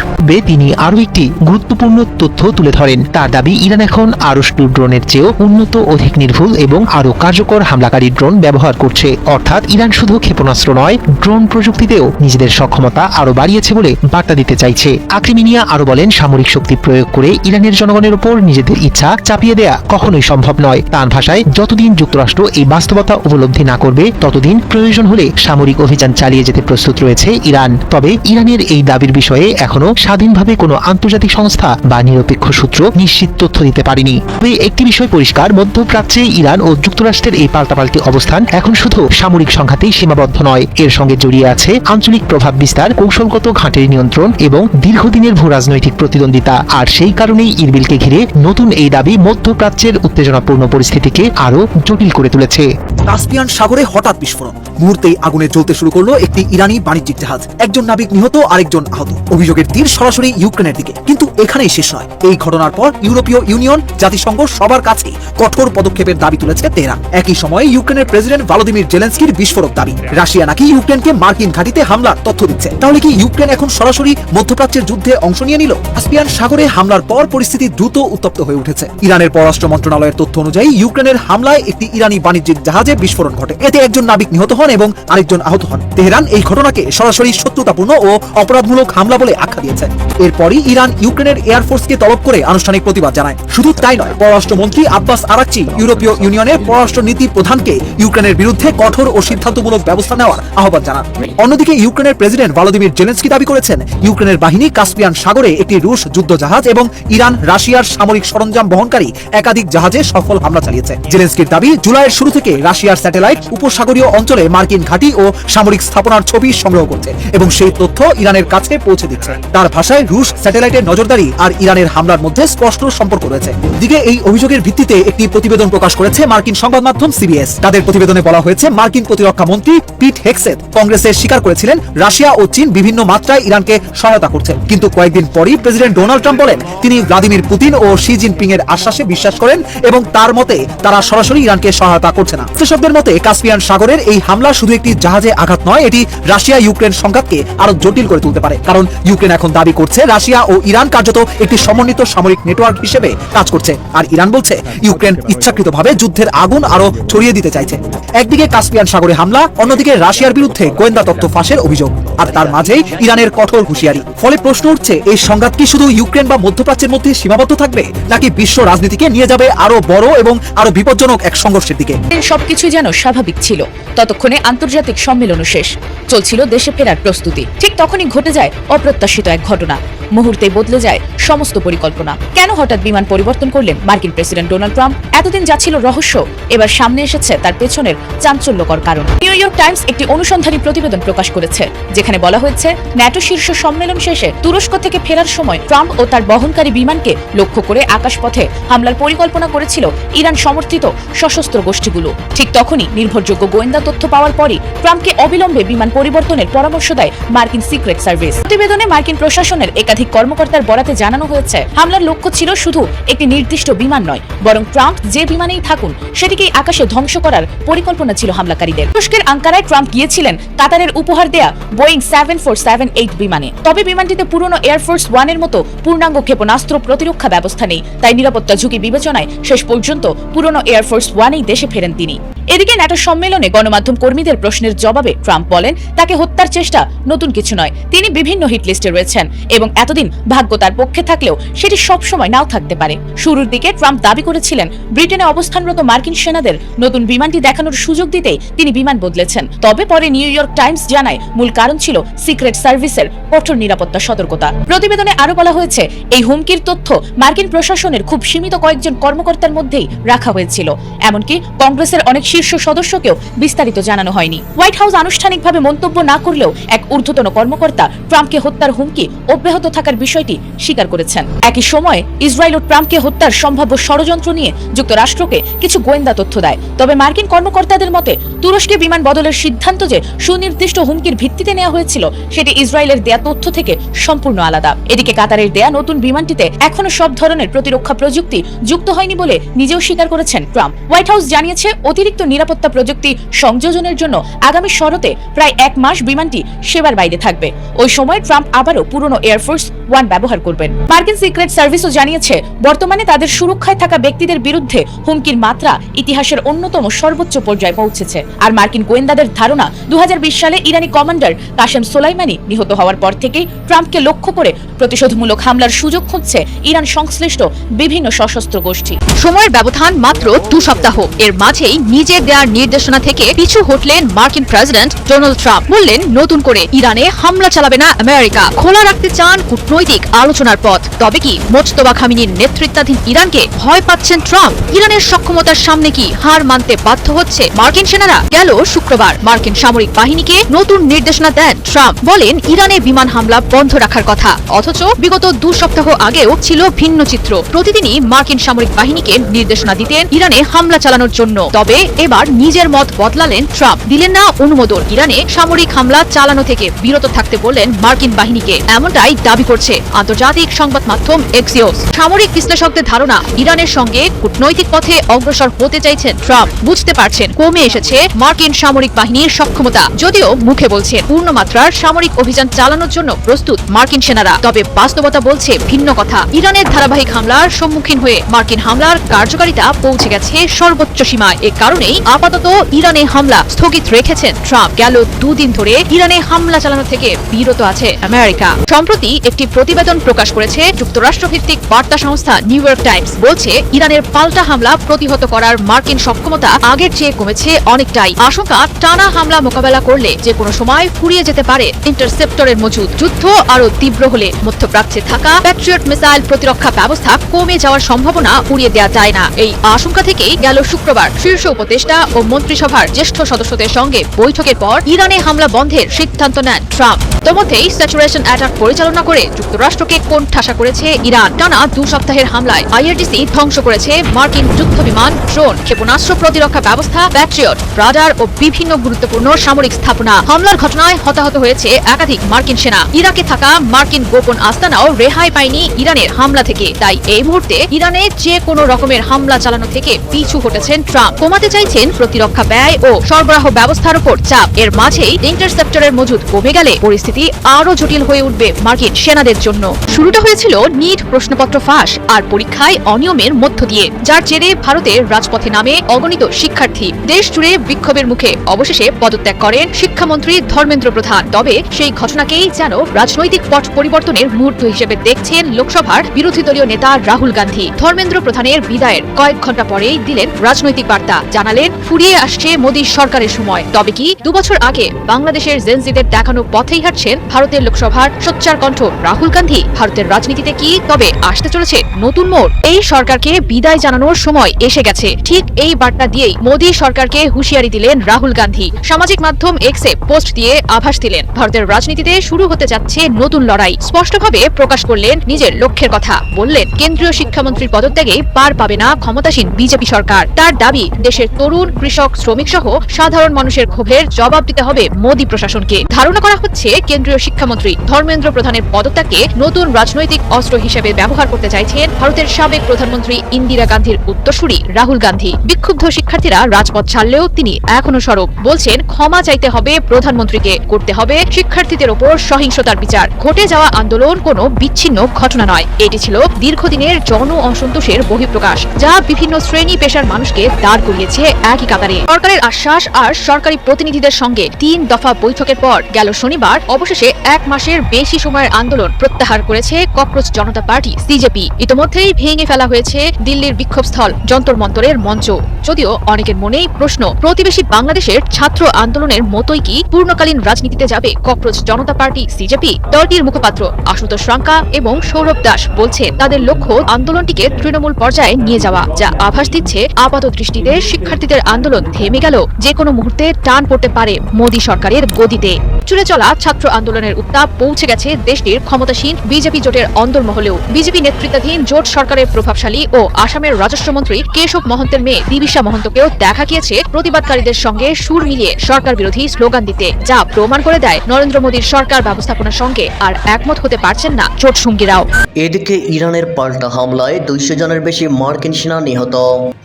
তিনি আরও একটি গুরুত্বপূর্ণ তথ্য তুলে ধরেন। তার দাবি, ইরান এখন আরশ-2 ড্রোনের চেয়েও উন্নত, অধিক নির্ভুল এবং আরও কার্যকর হামলাকারী ড্রোন ব্যবহার করছে। অর্থাৎ ইরান শুধু ক্ষেপণাস্ত্র নয়, ড্রোন প্রযুক্তিতেও নিজেদের সক্ষমতা আরও বাড়িয়েছে বলে বার্তা দিতে চাইছে। আকরেমিনিয়া আরও বলেন, সামরিক শক্তি প্রয়োগ করে ইরানের জনগণের উপর নিজেদের ইচ্ছা চাপিয়ে দেয়া কখনোই সম্ভব নয়। তার ভাষায়, যতদিন যুক্তরাষ্ট্র এই বাস্তবতা উপলব্ধি না করবে ততদিন প্রয়োজন হলে সামরিক অভিযান চালিয়ে যেতে প্রস্তুত রয়েছে ইরান। তবে ইরানের এই দাবির বিষয়ে এখনো স্বাধীনভাবে কোনো আন্তর্জাতিক সংস্থা বা নিরপেক্ষ সূত্র নিশ্চিত তথ্য দিতে পারেনি। তবে একটি বিষয় পরিষ্কার, মধ্যপ্রাচ্যে ইরান ও যুক্তরাষ্ট্রের এই পাল্টাপাল্টি অবস্থান এখন শুধু সামরিক সংঘাতেই সীমাবদ্ধ নয়, এর সঙ্গে জড়িয়ে আছে আঞ্চলিক প্রভাব বিস্তার, কৌশলগত ঘাঁটির নিয়ন্ত্রণ এবং দীর্ঘদিনের ভূ রাজনৈতিক প্রতিদ্বন্দ্বিতা। আর সেই কারণেই ইরবিলকে ঘিরে নতুন এই দাবি মধ্যপ্রাচ্যের উত্তেজনাপূর্ণ পরিস্থিতিকে আরও জটিল করে তুলেছে। কাস্পিয়ান সাগরে হঠাৎ বিস্ফোরণ, মুহূর্তেই আগুনে জ্বলতে শুরু করলো একটি ইরানি বাণিজ্যিক জাহাজ। একজন নাবিক নিহত, আরেকজন আহত। অভিযোগের তীর সরাসরি ইউক্রেনের দিকে। কিন্তু এখানেই শেষ নয়। এই ঘটনার পর ইউরোপীয় ইউনিয়ন, জাতিসংঘ সবার কাছে কঠোর পদক্ষেপের দাবি তুলেছে তেহরান। একই সময়ে ইউক্রেনের প্রেসিডেন্ট ভলোদিমির জেলেনস্কির বিস্ফোরক দাবি, রাশিয়া নাকি ইউক্রেনকে মার্কিন ঘাঁটিতে হামলার তথ্য দিচ্ছে। তাহলে কি ইউক্রেন এখন সরাসরি মধ্যপ্রাচ্যের যুদ্ধে অংশ নিয়ে নিল? কাস্পিয়ান সাগরে হামলার পর পরিস্থিতি দ্রুত উত্তপ্ত হয়ে উঠেছে। ইরানের পররাষ্ট্র মন্ত্রণালয়ের তথ্য অনুযায়ী ইউক্রেনের হামলায় একটি ইরানি বাণিজ্যিক জাহাজে বিস্ফোরণ ঘটে। এতে একজন নাবিক নিহত হন এবং আরেকজন আহত হন। তেহরান এই ঘটনাকে সরাসরি শত্রুতাপূর্ণ ও অপরাধমূলক হামলা বলে আখ্যা দিয়েছে। এরপরই ইরান ইউক্রেনের এয়ারফোর্সকে তলব করে আনুষ্ঠানিক প্রতিবাদ জানায়। শুধু তাই নয়, পররাষ্ট্রমন্ত্রী আব্বাস আরাকচি ইউরোপীয় ইউনিয়নের পররাষ্ট্র নীতি প্রধানকে ইউক্রেনের বিরুদ্ধে কঠোর ও সিদ্ধান্তমূলক ব্যবস্থা নেওয়ার আহ্বান জানান। অন্যদিকে ইউক্রেনের প্রেসিডেন্ট ভলোদিমির জেলেনস্কি দাবি করেছেন, ইউক্রেনের বাহিনী কাস্পিয়ান সাগরে একটি রুশ যুদ্ধ জাহাজ এবং ইরান রাশিয়ার সামরিক সরঞ্জাম বহনকারী একাধিক জাহাজে সফল হামলা চালিয়েছে। জেলেনস্কির দাবি, জুলাইয়ের শুরু থেকে রাশিয়া রাশিয়ার স্যাটেলাইট উপসাগরীয় অঞ্চলে মার্কিন ঘাঁটি ও সামরিক স্থাপনার ছবি সংগ্রহ করছে এবং সেই তথ্য ইরানের কাছে পৌঁছে দিচ্ছে। তার ভাষায় রুশ স্যাটেলাইটের নজরদারি আর ইরানের হামলার মধ্যে স্পষ্ট সম্পর্ক রয়েছে। দিকে এই অভিযোগের ভিত্তিতে একটি প্রতিবেদন প্রকাশ করেছে মার্কিন সংবাদ মাধ্যম সিবিএস। তাদের প্রতিবেদনে বলা হয়েছে, মার্কিন প্রতিরক্ষা মন্ত্রী পিট হেগসেথ কংগ্রেসে স্বীকার করেছিলেন রাশিয়া ও চীন বিভিন্ন মাত্রায় ইরানকে সহায়তা করছে, কিন্তু কয়েকদিন পরই প্রেসিডেন্ট ডোনাল্ড ট্রাম্প বলেন তিনি ভ্লাদিমির পুতিন ও শি জিনপিং এর আশ্বাসে বিশ্বাস করেন এবং তার মতে তারা সরাসরি ইরানকে সহায়তা করছে না। বিশ্লেষকদের মতে কাস্পিয়ান সাগরের এই হামলা শুধু একটি জাহাজে আঘাত নয়, এটি রাশিয়া ইউক্রেন সংঘাতকে আরো জটিল করে তুলতে পারে। কারণ ইউক্রেন এখন দাবি করছে রাশিয়া ও ইরান কার্যত একটি সমন্বিত সামরিক নেটওয়ার্ক হিসেবে কাজ করছে, আর ইরান বলছে ইউক্রেন ইচ্ছাকৃতভাবে যুদ্ধের আগুন আরো ছড়িয়ে দিতে চাইছে। একদিকে কাস্পিয়ান সাগরে হামলা, অন্যদিকে রাশিয়ার বিরুদ্ধে গোয়েন্দা তথ্য ফাঁসের অভিযোগ, আর তার মাঝেই ইরানের কঠোর হুঁশিয়ারি। ফলে প্রশ্ন উঠছে, এই সংঘাত কি শুধু ইউক্রেন বা মধ্যপ্রাচ্যের মধ্যে সীমাবদ্ধ থাকবে, নাকি বিশ্ব রাজনীতিকে নিয়ে যাবে আরো বড় এবং আরো বিপজ্জনক এক সংঘর্ষের দিকে? সবকিছু যেন স্বাভাবিক ছিল, ততক্ষণে আন্তর্জাতিক সম্মেলনও শেষ, চলছিল দেশে ফেরার প্রস্তুতি। ঠিক তখনই ঘটে যায় অপ্রত্যাশিত এক ঘটনা, মুহূর্তেই বদলে যায় সমস্ত পরিকল্পনা। কেন হঠাৎ বিমান পরিবর্তন করলেন মার্কিন প্রেসিডেন্ট ডোনাল্ড ট্রাম্প? এতদিন যা ছিল রহস্য, এবার সামনে এসেছে তার পেছনের চাঞ্চল্যকর কারণ। নিউ ইয়র্ক টাইমস একটি অনুসন্ধানী প্রতিবেদন প্রকাশ করেছে, যেখানে বলা হয়েছে ন্যাটো শীর্ষ সম্মেলন শেষে তুরস্ক থেকে ফেরার সময় ট্রাম্প ও তার বহনকারী বিমানকে লক্ষ্য করে আকাশপথে হামলার পরিকল্পনা করেছিল ইরান সমর্থিত সশস্ত্র গোষ্ঠীগুলো। ঠিক তখনই নির্ভরযোগ্য গোয়েন্দা তথ্য পাওয়ার পরই ট্রাম্পকে অবিলম্বে বিমান পরিবর্তনের পরামর্শ দেয় মার্কিন সিক্রেট সার্ভিস। প্রতিবেদনে মার্কিন প্রশাসনের একাধিক কর্মকর্তার বরাতে জানানো হয়েছে, হামলার লক্ষ্য ছিল শুধু একটি নির্দিষ্ট বিমান নয়, বরং ট্রাম্প যে বিমানেই থাকুন সেটিকেই আকাশে ধ্বংস করার পরিকল্পনা ছিল হামলাকারীদের। তুরস্কের আঙ্কারায় ট্রাম্প গিয়েছিলেন কাতারের উপহার দেয়া বোয়িং 7478 বিমানে। তবে বিমানটিতে পুরনো এয়ারফোর্স 1 এর মতো পূর্ণাঙ্গ ক্ষেপণাস্ত্র প্রতিরক্ষা ব্যবস্থা নেই, তাই নিরাপত্তা ঝুঁকি বিবেচনায় শেষ পর্যন্ত পুরনো এয়ারফোর্স 1 এই দেশে ফেরেন তিনি। এদিকে ন্যাটো সম্মেলনে গণমাধ্যম কর্মীদের প্রশ্নের জবাবে ট্রাম্প বলেন তাকে হত্যার চেষ্টা নতুন কিছু নয়, তিনি বিভিন্ন হিট লিস্টে রয়েছেন এবং এতদিন ভাগ্য তার পক্ষে থাকলেও সেটি সবসময় নাও থাকতে পারে। শুরুর দিকে ট্রাম্প দাবি করেছিলেন ব্রিটেনে অবস্থানরত মার্কিন সেনাদের নতুন বিমানটি দেখানোর সুযোগ দিতেই তিনি বিমান বদলেছেন। তবে পরে নিউ ইয়র্ক টাইমস জানায় মূল কারণ ছিল সিক্রেট সার্ভিসের কঠোর নিরাপত্তা সতর্কতা। প্রতিবেদনে আরো বলা হয়েছে এই হুমকির তথ্য মার্কিন প্রশাসনের খুব সীমিত কয়েকজন কর্মকর্তার মধ্যেই রাখা হয়েছিল, এমনকি কংগ্রেসের অনেক শীর্ষ সদস্যকেও বিস্তারিত জানানো হয়নি। হোয়াইট হাউস আনুষ্ঠানিকভাবে মন্তব্য না করলেও এক ঊর্ধ্বতন কর্মকর্তা ট্রাম্পকে হত্যার হুমকি অব্যাহত থাকার বিষয়টি স্বীকার করেছেন। একই সময়ে ইসরায়েল ও ট্রাম্পকে হত্যার সম্ভাব্য ষড়যন্ত্র নিয়ে যুক্তরাষ্ট্রকে কিছু গোয়েন্দা তথ্য দেয়। তবে মার্কিন কর্মকর্তাদের মতে তুরস্কে বিমান বদলের সিদ্ধান্ত যে সুনির্দিষ্ট হুমকির ভিত্তিতে নেওয়া হয়েছিল সেটি ইসরায়েলের দেয়া তথ্য থেকে সম্পূর্ণ আলাদা। এদিকে কাতারের দেয়া নতুন বিমানটিতে এখনো সব ধরনের প্রতিরক্ষা প্রযুক্তি যুক্ত হয়নি বলে নিজেও স্বীকার করেছেন ট্রাম্প। হোয়াইট হাউস জানিয়েছে অতিরিক্ত নিরাপত্তা প্রযুক্তি সংযোজনের জন্য আগামী শরতে প্রায় 1 মাস বিমানটি সেবার বাইরে থাকবে। ওই সময় ট্রাম্প আবারও পুরনো এয়ারফোর্স 1 ব্যবহার করবেন। মার্কিন সিক্রেট সার্ভিসও জানিয়েছে বর্তমানে তাদের সুরক্ষায় থাকা ব্যক্তিদের বিরুদ্ধে হুমকির মাত্রা ইতিহাসের অন্যতম সর্বোচ্চ পর্যায়ে পৌঁছেছে। আর মার্কিন গোয়েন্দাদের ধারণা 2020 সালে ইরানি কমান্ডার কাশেম সোলাইমানি নিহত হওয়ার পর থেকেই ট্রাম্পকে লক্ষ্য করে প্রতিশোধমূলক হামলার সুযোগ খুঁজছে ইরান সংশ্লিষ্ট বিভিন্ন সশস্ত্র গোষ্ঠী। সময়ের ব্যবধান মাত্র 2 সপ্তাহ, এর মাঝেই নিজের দেওয়ার নির্দেশনা থেকে পিছু হটলেন মার্কিন প্রেসিডেন্ট ডোনাল্ড ট্রাম্প। বললেন নতুন করে ইরানে হামলা চালাবে না আমেরিকা, খোলা রাখতে চান কূটনৈতিক আলোচনার পথ। তবে কি মোজতবা খামিনির নেতৃত্বাধীন ইরানকে ভয় পাচ্ছেন ট্রাম্প? ইরানের সক্ষমতার সামনে কি হার মানতে বাধ্য হচ্ছে মার্কিন সেনারা? গেল শুক্রবার মার্কিন সামরিক বাহিনীকে নতুন নির্দেশনা দেন ট্রাম্প, বলেন ইরানে বিমান হামলা বন্ধ রাখার কথা। অথচ বিগত 2 সপ্তাহ আগেও ছিল ভিন্ন চিত্র, প্রতিদিনই মার্কিন সামরিক বাহিনীকে নির্দেশনা দিতেন ইরানে হামলা চালানোর জন্য। তবে এবার নিজের মত বদলালেন ট্রাম্প, দিলেন না অনুমোদন, ইরানে সামরিক হামলা চালানো থেকে বিরত থাকতে বললেন মার্কিন বাহিনীকে। এমনটাই দাবি করছে আন্তর্জাতিক সংবাদ মাধ্যম এক্সিওস। সামরিক বিশ্লেষকদের ধারণা ইরানের সঙ্গে কূটনৈতিক পথে অগ্রসর হতে চাইছেন ট্রাম্প, বুঝতে পারছেন কমে এসেছে মার্কিন সামরিক বাহিনীর সক্ষমতা। যদিও মুখে বলছেন পূর্ণমাত্রার সামরিক অভিযান চালানোর জন্য প্রস্তুত মার্কিন সেনারা, তবে বাস্তবতা বলছে ভিন্ন কথা। ইরানের ধারাবাহিক হামলার সম্মুখীন হয়ে মার্কিন হামলার কার্যকারিতা পৌঁছে গেছে সর্বোচ্চ সীমায়। এ কারণেই আপাতত ইরানে হামলা স্থগিত রেখেছেন ট্রাম্প। গেল 2 দিন ধরে ইরানে হামলা চালানো থেকে বিরত আছে আমেরিকা। সম্প্রতি একটি প্রতিবেদন প্রকাশ করেছে যুক্তরাষ্ট্রভিত্তিক বার্তা সংস্থা নিউ ইয়র্ক টাইমস। বলছে, ইরানের পাল্টা হামলা প্রতিহত করার মার্কিন সক্ষমতা আগের চেয়ে কমেছে অনেকটাই। আশঙ্কা, টানা হামলা মোকাবেলা করলে যে কোনো সময় ফুরিয়ে যেতে পারে ইন্টারসেপ্টরের মজুদ। যুদ্ধ আরো তীব্র হলে মধ্যপ্রাচ্যে থাকা প্যাট্রিয়ট মিসাইল প্রতিরক্ষা ব্যবস্থা কমে যাওয়ার সম্ভাবনা উড়িয়ে দেওয়া যায় না। এই আশঙ্কা থেকেই গেল শুক্রবার শীর্ষ উপদেষ্টা ও মন্ত্রিসভার জ্যেষ্ঠ সদস্যদের সঙ্গে বৈঠকের পর ইরানে হামলা বন্ধের সিদ্ধান্ত নেন ট্রাম্প। ইতোমধ্যেই স্যাচুরেশন অ্যাটাক পরিচালনা করে যুক্তরাষ্ট্রকে কোণঠাসা করেছে ইরান। টানা 2 সপ্তাহের হামলায় আইআরজিসি ধ্বংস করেছে মার্কিন যুদ্ধ বিমান, ড্রোন, ক্ষেপণাস্ত্র প্রতিরক্ষা ব্যবস্থা, প্যাট্রিয়ট, রাডার ও বিভিন্ন গুরুত্বপূর্ণ সামরিক স্থাপনা। হামলার ঘটনায় হতাহত হয়েছে একাধিক মার্কিন সেনা। ইরাকে থাকা মার্কিন গোপন আস্তানাও রেহাই পায়নি ইরানের হামলা থেকে। তাই এই মুহূর্তে ইরানে যে কোনো রকমের হামলা চালানো থেকে পিছু হটেছেন ট্রাম্প। কমাতে চাইছেন প্রতিরক্ষা ব্যয় ও সরবরাহ ব্যবস্থার উপর চাপ। এর মাঝেই ইন্টারসেপ্টরের মজুদ কমে গেলে পরিস্থিতি আরো জটিল হয়ে উঠবে মার্কিন সেনাদের জন্য। শুরুটা হয়েছিল নিট প্রশ্নপত্র ফাঁস আর পরীক্ষায় অনিয়মের মধ্য দিয়ে, যার জেরে ভারতের রাজপথে নামে অগণিত শিক্ষার্থী। দেশ জুড়ে বিক্ষোভের মুখে অবশেষে পদত্যাগ করেন শিক্ষামন্ত্রী ধর্মেন্দ্র প্রধান। তবে সেই ঘটনাকেই যেন রাজনৈতিক পট পরিবর্তনের মুহূর্ত হিসেবে দেখছেন লোকসভার বিরোধী দলীয় নেতা রাহুল গান্ধী। ধর্মেন্দ্র প্রধানের বিদায়ের কয়েক ঘন্টা পরেই দিলেন রাজনৈতিক বার্তা। জানালেন, ফুরিয়ে আসছে মোদী সরকারের সময়। তবে কি 2 বছর আগে বাংলাদেশের জেনজিদের দেখানো পথেই হাঁটছেন ভারতের লোকসভার সোচ্চার কণ্ঠ রাহুল গান্ধী? ভারতের রাজনীতিতে কি তবে আসতে চলেছে নতুন মোড়? এই সরকারকে বিদায় জানানোর সময় এসে গেছে। ঠিক এই বার্তা দিয়েই মোদী সরকারকে হুঁশিয়ারি দিলেন রাহুল গান্ধী। সামাজিক মাধ্যম এক্সে পোস্ট দিয়ে আভাস দিলেন, ভারতের রাজনীতিতে শুরু হতে যাচ্ছে নতুন লড়াই। স্পষ্টভাবে প্রকাশ করলেন নিজের লক্ষ্যের কথা। বললেন, কেন্দ্রীয় শিক্ষামন্ত্রীর পদত্যাগে পার পাবে না ক্ষমতাসীন বিজেপি সরকার। তার দাবি, দেশের তরুণ, কৃষক, শ্রমিক সহ সাধারণ মানুষের ক্ষোভের জবাব দিতে হবে মোদী প্রশাসনকে। ধারণা করা হচ্ছে, কেন্দ্রীয় শিক্ষামন্ত্রী ধর্মেন্দ্র প্রধানের পদত্যাগকে নতুন রাজনৈতিক অস্ত্র হিসেবে ব্যবহার করতে চাইছেন ভারতের সাবেক প্রধানমন্ত্রী ইন্দিরা গান্ধীর উত্তরসূরি রাহুল গান্ধী। বিক্ষুব্ধ শিক্ষার্থীরা রাজপথ ছাড়লেও তিনি এখনো সরব। বলছেন, ক্ষমা চাইতে হবে প্রধানমন্ত্রীকে, করতে হবে শিক্ষার্থীদের ওপর সহিংসতার বিচার। ঘটে যাওয়া আন্দোলন কোনো বিচ্ছিন্ন ঘটনা নয়, এটি ছিল দীর্ঘদিনের জন অসন্তোষের বহিঃপ্রকাশ, যা বিভিন্ন শ্রেণী পেশার মানুষকে দাঁড় করিয়েছে একই কাতারে। সরকারের আশ্বাস আর সরকারি প্রতিনিধিদের সঙ্গে 3 দফা বৈঠকের পর গেল শনিবার অবশেষে 1 মাসের বেশি সময়ের আন্দোলন প্রত্যাহার করেছে ককরোচ জনতা পার্টি সিজেপি। ইতোমধ্যেই ভেঙে ফেলা হয়েছে দিল্লির বিক্ষোভস্থল যন্তর মন্তরের মঞ্চ। যদিও অনেকের মনেই প্রশ্ন, প্রতিবেশী বাংলাদেশের ছাত্র আন্দোলনের মতোই কি পূর্ণকালীন রাজনীতিতে যাবে ককরোচ জনতা পার্টি সিজেপি? দলটির মুখপাত্র আশুতোষ রাঙ্কা এবং সৌরভ দাস বলছে, তাদের লক্ষ্য আন্দোলনটিকে তৃণমূল পর্যায়ে নিয়ে যাওয়া, যা আভাস দিচ্ছে আপাত দৃষ্টিতে শিক্ষার্থীদের আন্দোলন থেমে গেল যে কোনো মুহূর্তে টান পড়তে পারে মোদী সরকারের গদিতে। চলে চলা ছাত্র আন্দোলনের উত্তাপ পৌঁছে গেছে দেশটির ক্ষমতাসীন বিজেপি জোটের অন্দরমহলেও। বিজেপি নেতৃত্বাধীন জোট সরকারের প্রভাবশালী ও আসামের রাজস্বমন্ত্রী কেশব মহন্তের মেয়ে দিবিশা মহন্তকেও দেখা গিয়েছে প্রতিবাদকারীদের সঙ্গে সুর মিলিয়ে সরকার বিরোধী স্লোগান দিতে, যা প্রমাণ করে দেয় নরেন্দ্র মোদীর সরকার ব্যবস্থাপনার সঙ্গে আর একমত হতে পারছেন না জোট সঙ্গীরাও। এদিকে ইরানের পাল্টা হামলায় 200 জনের বেশি মার্কিন সেনা নিহত।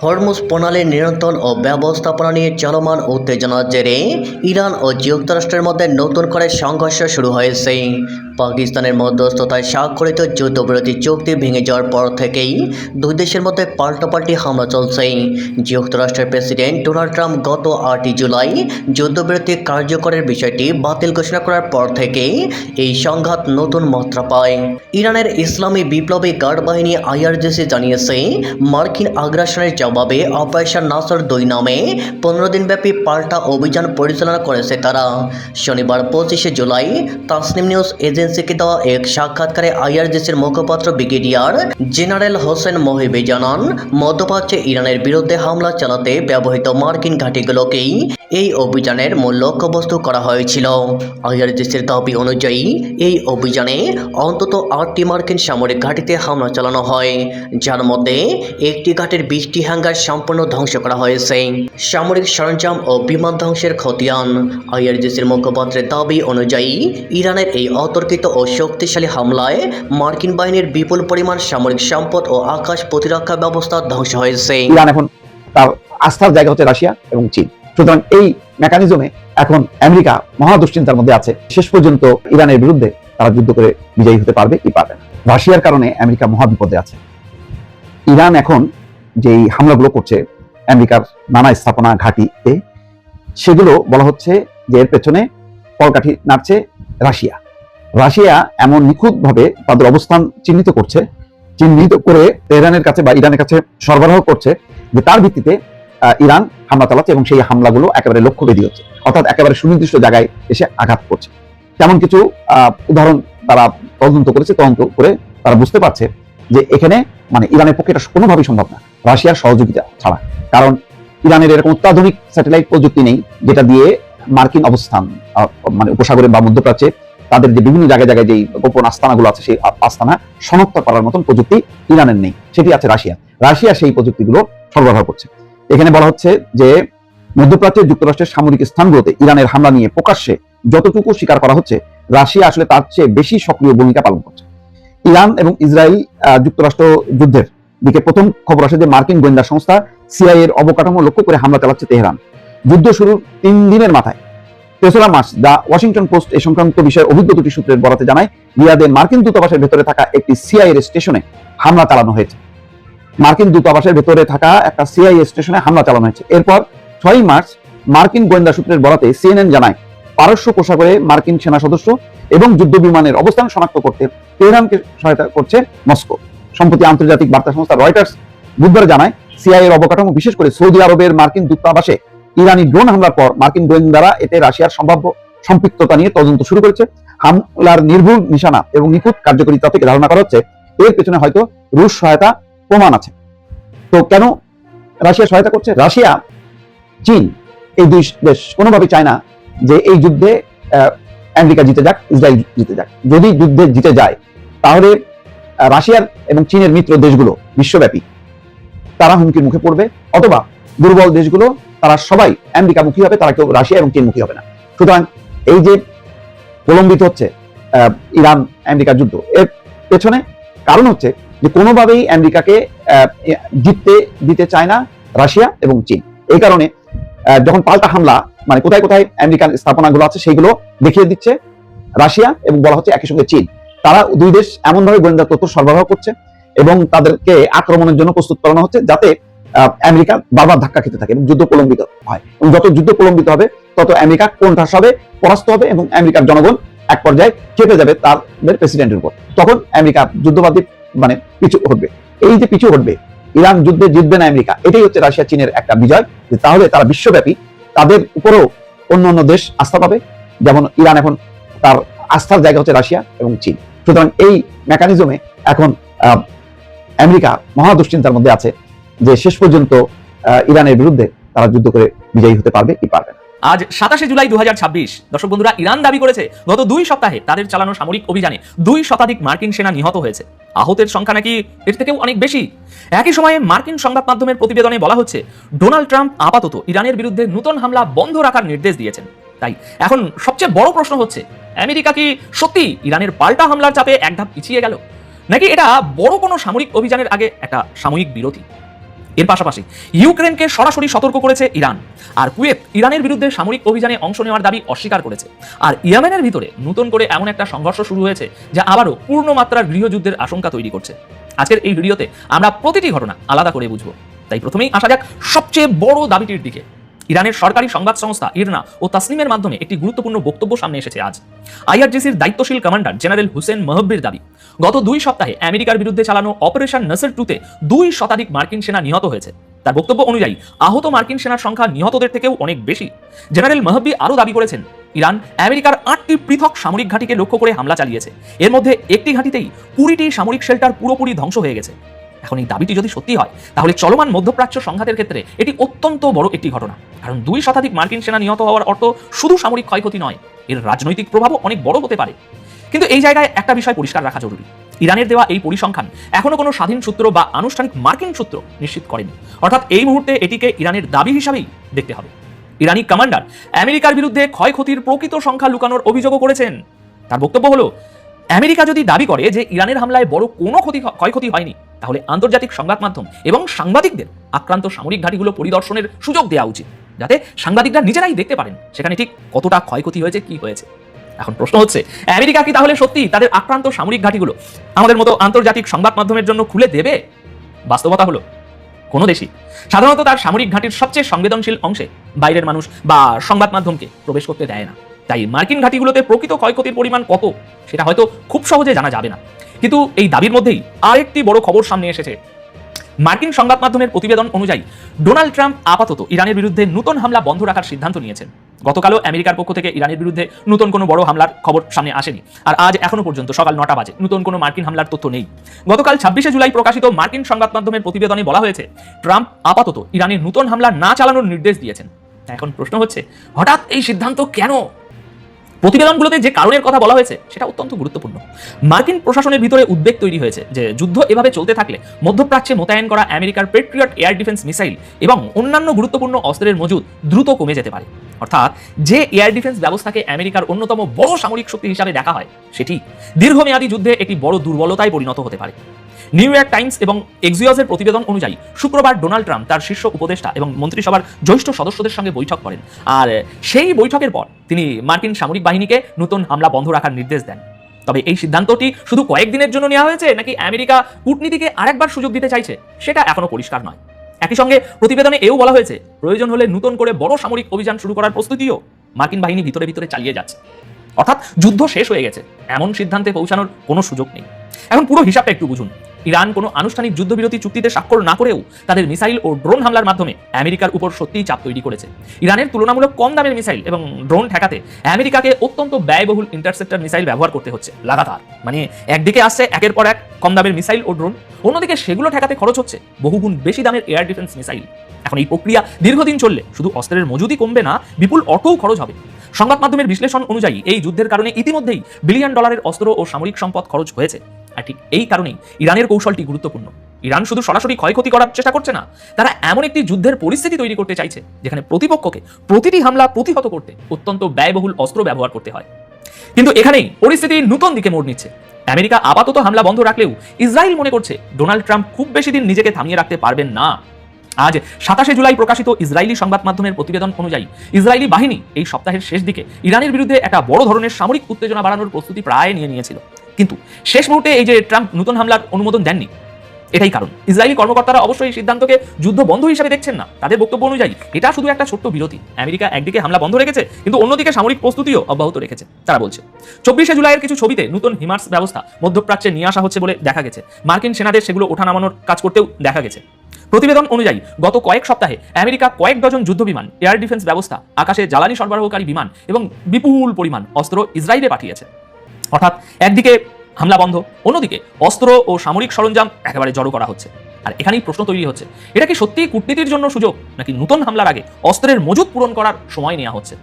হরমুজ প্রণালীর নিয়ন্ত্রণ ও ব্যবস্থাপনা নিয়ে চলমান উত্তেজনার জেরে ইরান ও যুক্তরাষ্ট্রের মধ্যে নতুন করে সংঘর্ষ শুরু হয়েছে। পাকিস্তানের মধ্যস্থতায় স্বাক্ষরিত যুদ্ধবিরতি চুক্তি ভেঙে যাওয়ার পর থেকেই দুই দেশের মধ্যে পাল্টাপাল্টি হামলা চলছে। যুক্তরাষ্ট্রের প্রেসিডেন্ট ডোনাল্ড ট্রাম্প গত 8 জুলাই যুদ্ধবিরতি কার্যকরের বিষয়টি বাতিল ঘোষণা করার পর থেকে এই সংঘাত নতুন মাত্রা পায়। ইরানের ইসলামী বিপ্লবী গার্ড বাহিনী আইআরজিসি জানিয়েছে, মার্কিন আগ্রাসনের জবাবে অপারেশন নাসর 2 নামে 15 দিনব্যাপী পাল্টা অভিযান পরিচালনা করেছে তারা। শনিবার 25 জুলাই তাসনিম নিউজ এজেন্সিকে দেওয়া এক সাক্ষাৎকারে আইআরজিসির মুখপাত্র ব্রিগেডিয়ার জেনারেল হোসেন মহিবি জানান, মধ্যপ্রাচ্যে ইরানের বিরুদ্ধে হামলা চালাতে ব্যবহৃত মার্কিন ঘাঁটিগুলোকেই এই অভিযানের মূল লক্ষ্যবস্তু করা হয়েছিল। আইআরজিসির দাবি অনুযায়ী এই অভিযানে অন্তত 8টি মার্কিন সামরিক ঘাঁটিতে হামলা চালানো হয়, যার মধ্যে একটি ঘাটের 20টি হ্যাঙ্গার সম্পূর্ণ ধ্বংস করা হয়েছে। সামরিক সরঞ্জাম ও বিমান ধ্বংসের খতিয়ান। আইআরজিসির মুখপাত্রের দাবি অনুযায়ী ইরানের এই অতর্কিত ও শক্তিশালী হামলায় মার্কিন বাহিনীর বিপুল পরিমাণ সামরিক সম্পদ ও আকাশ প্রতিরক্ষা ব্যবস্থা ধ্বংস হয়েছে। ইরান এখন তার আস্থার জায়গা হচ্ছে রাশিয়া এবং চীন। সুতরাং এই মেকানিজমে এখন আমেরিকা মহা দুশ্চিন্তার মধ্যে আছে। শেষ পর্যন্ত ইরানের বিরুদ্ধে তারা যুদ্ধ করে বিজয়ী হতে পারবে কি পারবে না। রাশিয়ার কারণে আমেরিকা মহা বিপদে আছে। ইরান এখন যেই হামলাগুলো করছে আমেরিকার নানা স্থাপনা ঘাঁটিতে, সেগুলো বলা হচ্ছে যে এর পেছনে কলকাঠি নাড়ছে রাশিয়া। রাশিয়া এমন নিখুঁতভাবে তাদের অবস্থান চিহ্নিত করে তেহরানের কাছে বা ইরানের কাছে সরবরাহ করছে যে তার ভিত্তিতে ইরান হামলা চালাচ্ছে এবং সেই হামলাগুলো একেবারে লক্ষ্যভেদী হচ্ছে, অর্থাৎ একেবারে সুনির্দিষ্ট জায়গায় এসে আঘাত করছে। তেমন কিছু উদাহরণ তারা তদন্ত করে তারা বুঝতে পারছে যে এখানে মানে ইরানের পক্ষে এটা কোনোভাবেই সম্ভব না রাশিয়ার সহযোগিতা ছাড়া, কারণ ইরানের এরকম অত্যাধুনিক স্যাটেলাইট প্রযুক্তি নেই যেটা দিয়ে মার্কিন অবস্থান মানে উপসাগরে বা মধ্যপ্রাচ্যে তাদের যে বিভিন্ন জায়গায় যে গোপন আস্তানাগুলো আছে সেই আস্তানা শনাক্ত করার মতন প্রযুক্তি ইরানের নেই, সেটি আছে রাশিয়া সেই প্রযুক্তিগুলো সরবরাহ করছে। এখানে বলা হচ্ছে যে মধ্যপ্রাচ্যের যুক্তরাষ্ট্রের সামরিক স্থানগুলোতে ইরানের হামলা নিয়ে প্রকাশ্যে যতটুকু স্বীকার করা হচ্ছে, রাশিয়া আসলে তার চেয়ে বেশি সক্রিয় ভূমিকা পালন করছে। ইরান এবং ইসরায়েল যুক্তরাষ্ট্র যুদ্ধের দিকে প্রথম খবর আসে যে মার্কিন গোয়েন্দা সংস্থা সিআইএ এর অবকাঠামো লক্ষ্য করে হামলা চালাচ্ছে তেহরান। যুদ্ধ শুরুর 3 দিনের মাথায় 3রা মার্চ দ্য ওয়াশিংটন পোস্ট এই সংক্রান্ত বিষয়ে অভিজ্ঞ দুটি সূত্রের বরাতে জানায় রিয়াদে মার্কিন দূতাবাসের ভেতরে থাকা একটি সিআইএ স্টেশনে হামলা চালানো হয়েছে। মার্কিন দূতাবাসের ভেতরে থাকা একটা সিআইএ স্টেশনে হামলা চালানো হয়েছে। এরপর 6 মার্চ মার্কিন গোয়েন্দা সূত্রের বরাতে সিএনএন জানায় পারস্য উপসাগরে মার্কিন সেনা সদস্য এবং যুদ্ধ বিমানের অবস্থান শনাক্ত করতে তেহরানকে সহায়তা করছে মস্কো। সম্প্রতি আন্তর্জাতিক বার্তা সংস্থা রয়টার্স বুধবার জানায় সিআইএ এর অবকাঠামো বিশেষ করে সৌদি আরবের মার্কিন দূতাবাসে ইরানি ড্রোন হামলার পর মার্কিন গোয়েন্দারা এতে রাশিয়ার সম্ভাব্য সম্পৃক্ততা নিয়ে তদন্ত শুরু করেছে। হামলার নির্ভুল নিশানা এবং নিখুঁত কার্যকারিতা থেকে ধারণা করা হচ্ছে এর পেছনে হয়তো রুশ সহায়তা প্রমাণ আছে। তো কেন রাশিয়া সহায়তা করছে? রাশিয়া, চীন এই দুই দেশ কোনোভাবেই চায় না যে এই যুদ্ধে আমেরিকা জিতে যাক, ইসরায়েল জিতে যাক। যদি যুদ্ধে জিতে যায় তাহলে রাশিয়ার এবং চীনের মিত্র দেশগুলো বিশ্বব্যাপী তারা হুমকির মুখে পড়বে, অথবা দুর্বল দেশগুলো তারা সবাই আমেরিকা মুখী হবে, তারা কেউ রাশিয়া এবং চীন মুখী হবে না। সুতরাং এই যে প্রলম্বিত হচ্ছে ইরান আমেরিকার যুদ্ধ, এর পেছনে কারণ হচ্ছে যে কোনোভাবেই আমেরিকাকে জিততে দিতে চায় না রাশিয়া এবং চীন। এই কারণে যখন পাল্টা হামলা মানে কোথায় কোথায় আমেরিকান স্থাপনাগুলো আছে সেগুলো দেখিয়ে দিচ্ছে রাশিয়া এবং বলা হচ্ছে একই সঙ্গে চীন। তারা দুই দেশ এমন ভাবে গোয়েন্দা তথ্য সরবরাহ করছে এবং তাদেরকে আক্রমণের জন্য প্রস্তুত করানো হচ্ছে যাতে আমেরিকা বারবার ধাক্কা খেতে থাকে এবং যুদ্ধ প্রলম্বিত হয়। এবং যত যুদ্ধ প্রলম্বিত হবে তত আমেরিকা কোণঠাসা হবে, পরাস্ত হবে এবং আমেরিকার জনগণ এক পর্যায়ে চেপে যাবে তাদের প্রেসিডেন্টের উপর। তখন আমেরিকা যুদ্ধবাদী মানে পিছু হটবে। এই যে পিছু হটবে, ইরান যুদ্ধে জিতবে না আমেরিকা, এটাই হচ্ছে রাশিয়া চীনের একটা বিজয়। যে তাহলে তারা বিশ্বব্যাপী তাদের উপরেও অন্য দেশ আস্থা পাবে, যেমন ইরান এখন তার আস্থার জায়গা হচ্ছে রাশিয়া এবং চীন। সুতরাং এই মেকানিজমে এখন আমেরিকা মহা দুশ্চিন্তার মধ্যে আছে যে শেষ পর্যন্ত ইরানের বিরুদ্ধে তারা যুদ্ধ করে বিজয়ী হতে পারবে কি পারবে না। আজ 27শে জুলাই 2026। দর্শক বন্ধুরা, ইরান দাবি করেছে গত 2 সপ্তাহে তাদের চালানো সামরিক অভিযানে 2 শতাধিক মার্কিন সেনা নিহত হয়েছে। আহতের সংখ্যা নাকি এর থেকেও অনেক বেশি। একই সময়ে মার্কিন সংবাদ মাধ্যমের প্রতিবেদনে বলা হচ্ছে ডোনাল্ড ট্রাম্প আপাতত ইরানের বিরুদ্ধে নতুন হামলা বন্ধ রাখার নির্দেশ দিয়েছেন। তাই এখন সবচেয়ে বড় প্রশ্ন হচ্ছে, আমেরিকা কি সত্যি ইরানের পাল্টা হামলার চাপে এক ধাপ পিছিয়ে গেল, নাকি এটা বড় কোনো সামরিক অভিযানের আগে একটা সাময়িক বিরতি? এর পাশাপাশি ইউক্রেনকে সরাসরি সতর্ক করেছে ইরান, আর কুয়েত ইরানের বিরুদ্ধে সামরিক অভিযানে অংশ নেওয়ার দাবি অস্বীকার করেছে। আর ইয়েমেনের ভিতরে নতুন করে এমন একটা সংঘর্ষ শুরু হয়েছে যা আবারও পূর্ণমাত্রার গৃহযুদ্ধের আশঙ্কা তৈরি করছে। আজকের এই ভিডিওতে আমরা প্রতিটি ঘটনা আলাদা করে বুঝবো। তাই প্রথমেই আসা যাক সবচেয়ে বড় দাবিটির দিকে। ইরানের সরকারি সংবাদ সংস্থা ইরনা ও তাসনিমের মাধ্যমে একটি গুরুত্বপূর্ণ বক্তব্য সামনে এসেছে আজ। আইআরজিসির দায়িত্বশীল কমান্ডার জেনারেল হুসেন মহব্বির দাবি, গত 2 সপ্তাহে আমেরিকার বিরুদ্ধে চালানো অপারেশন নাসর 2-তে 2 শতাধিক মার্কিন সেনা নিহত হয়েছে। তার বক্তব্য অনুযায়ী আহত মার্কিন সেনার সংখ্যা নিহতদের থেকেও অনেক বেশি। জেনারেল মহব্বি আরও দাবি করেছেন, ইরান আমেরিকার 8টি পৃথক সামরিক ঘাঁটিকে লক্ষ্য করে হামলা চালিয়েছে। এর মধ্যে একটি ঘাঁটিতেই 20টি সামরিক শেল্টার পুরোপুরি ধ্বংস হয়ে গেছে। এখন এই দাবিটি যদি সত্যি হয় তাহলে চলমান মধ্যপ্রাচ্য সংঘাতের ক্ষেত্রে এটি অত্যন্ত বড় একটি ঘটনা। কারণ 2 শতাধিক মার্কিন সেনা নিহত হওয়ার অর্থ শুধু সামরিক ক্ষয়ক্ষতি নয়, এর রাজনৈতিক প্রভাবও অনেক বড় হতে পারে। কিন্তু এই জায়গায় একটা বিষয় পরিষ্কার রাখা জরুরি, ইরানের দেওয়া এই পরিসংখ্যান এখনো কোনো স্বাধীন সূত্র বা আনুষ্ঠানিক মার্কিন সূত্র নিশ্চিত করেনি। অর্থাৎ এই মুহূর্তে এটিকে ইরানের দাবি হিসাবেই দেখতে হবে। ইরানি কমান্ডার আমেরিকার বিরুদ্ধে ক্ষয়ক্ষতির প্রকৃত সংখ্যা লুকানোর অভিযোগও করেছেন। তার বক্তব্য হলো, আমেরিকা যদি দাবি করে যে ইরানের হামলায় বড় কোনো ক্ষয়ক্ষতি হয়নি, তাহলে আন্তর্জাতিক সংবাদ মাধ্যম এবং সাংবাদিকদের আক্রান্ত সামরিক ঘাঁটিগুলো পরিদর্শনের সুযোগ দেওয়া উচিত, যাতে সাংবাদিকরা নিজেরাই দেখতে পারেন সেখানে ঠিক কতটা ক্ষয়ক্ষতি হয়েছে, কি হয়েছে। এখন প্রশ্ন হচ্ছে, আমেরিকা কি তাহলে সত্যি তাদের আক্রান্ত সামরিক ঘাঁটিগুলো আমাদের মতো আন্তর্জাতিক সংবাদ মাধ্যমের জন্য খুলে দেবে? বাস্তবতা হলো, কোনো দেশই সাধারণত তার সামরিক ঘাঁটির সবচেয়ে সংবেদনশীল অংশে বাইরের মানুষ বা সংবাদ মাধ্যমকে প্রবেশ করতে দেয় না। তাই মার্কিন ঘাঁটিগুলোতে প্রকৃত ক্ষয়ক্ষতির পরিমাণ কত সেটা হয়তো খুব সহজে জানা যাবে না। কিন্তু এই দাবির মধ্যেই আরেকটি বড় খবর সামনে এসেছে। মার্কিন সংবাদ মাধ্যমের প্রতিবেদন অনুযায়ী ডোনাল্ড ট্রাম্প আপাতত ইরানের বিরুদ্ধে নতুন হামলা বন্ধ রাখার সিদ্ধান্ত নিয়েছেন। গতকালও আমেরিকার পক্ষ থেকে ইরানের বিরুদ্ধে নতুন কোনো বড় হামলার খবর সামনে আসেনি, আর আজ এখনো পর্যন্ত সকাল 9টা বাজে নতুন কোনো মার্কিন হামলার তথ্য নেই। গতকাল 26শে জুলাই প্রকাশিত মার্কিন সংবাদ মাধ্যমের প্রতিবেদনে বলা হয়েছে ট্রাম্প আপাতত ইরানে নতুন হামলা না চালানোর নির্দেশ দিয়েছেন। এখন প্রশ্ন হচ্ছে, হঠাৎ এই সিদ্ধান্ত কেন? প্রতিবেদনগুলোতে যে কারণের কথা বলা হয়েছে সেটা অত্যন্ত গুরুত্বপূর্ণ। মার্কিন প্রশাসনের ভিতরে উদ্বেগ তৈরি হয়েছে যে যুদ্ধ এভাবে চলতে থাকলে মধ্যপ্রাচ্যে মোতায়েন করা আমেরিকার পেট্রিয়ট এয়ার ডিফেন্স মিসাইল এবং অন্যান্য গুরুত্বপূর্ণ অস্ত্রের মজুদ দ্রুত কমে যেতে পারে। অর্থাৎ যে এয়ার ডিফেন্স ব্যবস্থাকে আমেরিকার অন্যতম বড় সামরিক শক্তি হিসাবে দেখা হয় সেটি দীর্ঘমেয়াদী যুদ্ধে একটি বড় দুর্বলতায় পরিণত হতে পারে। নিউ ইয়র্ক টাইমস এবং এক্সিওসের প্রতিবেদন অনুযায়ী শুক্রবার ডোনাল্ড ট্রাম্প তার শীর্ষ উপদেষ্টা এবং মন্ত্রিসভার জ্যেষ্ঠ সদস্যদের সঙ্গে বৈঠক করেন, আর সেই বৈঠকের পর তিনি মার্কিন সামরিক বাহিনীকে নতুন হামলা বন্ধ রাখার নির্দেশ দেন। তবে এই সিদ্ধান্তটি শুধু কয়েকদিনের জন্য নেওয়া হয়েছে নাকি আমেরিকা কূটনীতিকে আরেকবার সুযোগ দিতে চাইছে সেটা এখনো পরিষ্কার নয়। একই সঙ্গে প্রতিবেদনে এও বলা হয়েছে প্রয়োজন হলে নতুন করে বড় সামরিক অভিযান শুরু করার প্রস্তুতিও মার্কিন বাহিনী ভিতরে ভিতরে চালিয়ে যাচ্ছে। অর্থাৎ যুদ্ধ শেষ হয়ে গেছে এমন সিদ্ধান্তে পৌঁছানোর কোনো সুযোগ নেই। এখন পুরো হিসাবটা একটু বুঝুন। ইরান কোনো আনুষ্ঠানিক যুদ্ধবিরতি চুক্তিতে স্বাক্ষর না করেও তাদের মিসাইল ও ড্রোন হামলার মাধ্যমে আমেরিকার উপর সত্যিই চাপ তৈরি করেছে। ইরানের তুলনামূলক কম দামের মিসাইল এবং ড্রোন ঠেকাতে আমেরিকাকে অত্যন্ত ব্যয়বহুল ইন্টারসেপ্টর মিসাইল ব্যবহার করতে হচ্ছে লাগাতার। মানে একদিকে আসছে একের পর এক কম দামের মিসাইল ও ড্রোন, অন্যদিকে সেগুলো ঠেকাতে খরচ হচ্ছে বহুগুণ বেশি দামের এয়ার ডিফেন্স মিসাইল। এখন এই প্রক্রিয়া দীর্ঘদিন চললে শুধু অস্ত্রের মজুদই কমবে না, বিপুল অর্থও খরচ হবে। সংবাদ মাধ্যমের বিশ্লেষণ অনুযায়ী এই যুদ্ধের কারণে ইতিমধ্যেই বিলিয়ন ডলারের অস্ত্র ও সামরিক সম্পদ খরচ হয়েছে। আর ঠিক এই কারণেই ইরানের কৌশলটি গুরুত্বপূর্ণ। ইরান শুধু সরাসরি ক্ষয়ক্ষতি করার চেষ্টা করছে না, তারা এমন একটি যুদ্ধের পরিস্থিতি তৈরি করতে চাইছে যেখানে প্রতিপক্ষকে প্রতিটি হামলা প্রতিহত করতে অত্যন্ত ব্যয়বহুল অস্ত্র ব্যবহার করতে হয়। কিন্তু এখানেই পরিস্থিতি নতুন দিকে মোড় নিচ্ছে। আমেরিকা আপাতত হামলা বন্ধ রাখলেও ইসরায়েল মনে করছে ডোনাল্ড ট্রাম্প খুব বেশি দিন নিজেকে থামিয়ে রাখতে পারবেন না। আজ 27শে জুলাই প্রকাশিত ইসরায়েলি সংবাদ মাধ্যমের প্রতিবেদন অনুযায়ী ইসরায়েলি বাহিনী এই সপ্তাহের শেষ দিকে ইরানের বিরুদ্ধে একটা বড় ধরনের সামরিক উত্তেজনা বাড়ানোর প্রস্তুতি প্রায় নিয়েছিল। কিন্তু শেষ মুহূর্তে এই যে ট্রাম্প নতুন হামলার অনুমোদন দেননি, এটাই কারণ। ইসরায়েলি কর্মকর্তারা অবশ্যই এই সিদ্ধান্তকে যুদ্ধ বন্ধ হিসেবে দেখছেন না। তাদের বক্তব্য অনুযায়ী এটা শুধু একটা ছোট্ট বিরতি। আমেরিকা একদিকে হামলা বন্ধ রেখেছে কিন্তু অন্যদিকে সামরিক প্রস্তুতিও অব্যাহত রেখেছে। তারা বলছে 24শে জুলাইয়ের কিছু ছবিতে নতুন হিমার্স ব্যবস্থা মধ্যপ্রাচ্যে নিয়ে আসা হচ্ছে বলে দেখা গেছে। মার্কিন সেনাদের সেগুলো ওঠানামানোর কাজ করতেও দেখা গেছে। প্রতিবেদন অনুযায়ী গত কয়েক সপ্তাহে আমেরিকা কয়েক ডজন যুদ্ধ বিমান, এয়ার ডিফেন্স ব্যবস্থা, আকাশে জ্বালানি সরবরাহকারী বিমান এবং বিপুল পরিমাণ অস্ত্র ইসরায়েলে পাঠিয়েছে। অর্থাৎ একদিকে হামলা বন্ধ, অন্যদিকে অস্ত্র ও সামরিক সরঞ্জাম একেবারে জড়ো করা হচ্ছে। আর এখানেই প্রশ্ন তৈরি হচ্ছে, এটা কি সত্যিই কূটনীতির জন্য সুযোগ নাকি নতুন হামলার আগে অস্ত্রের মজুদ পূরণ করার সময় নেওয়া হচ্ছে?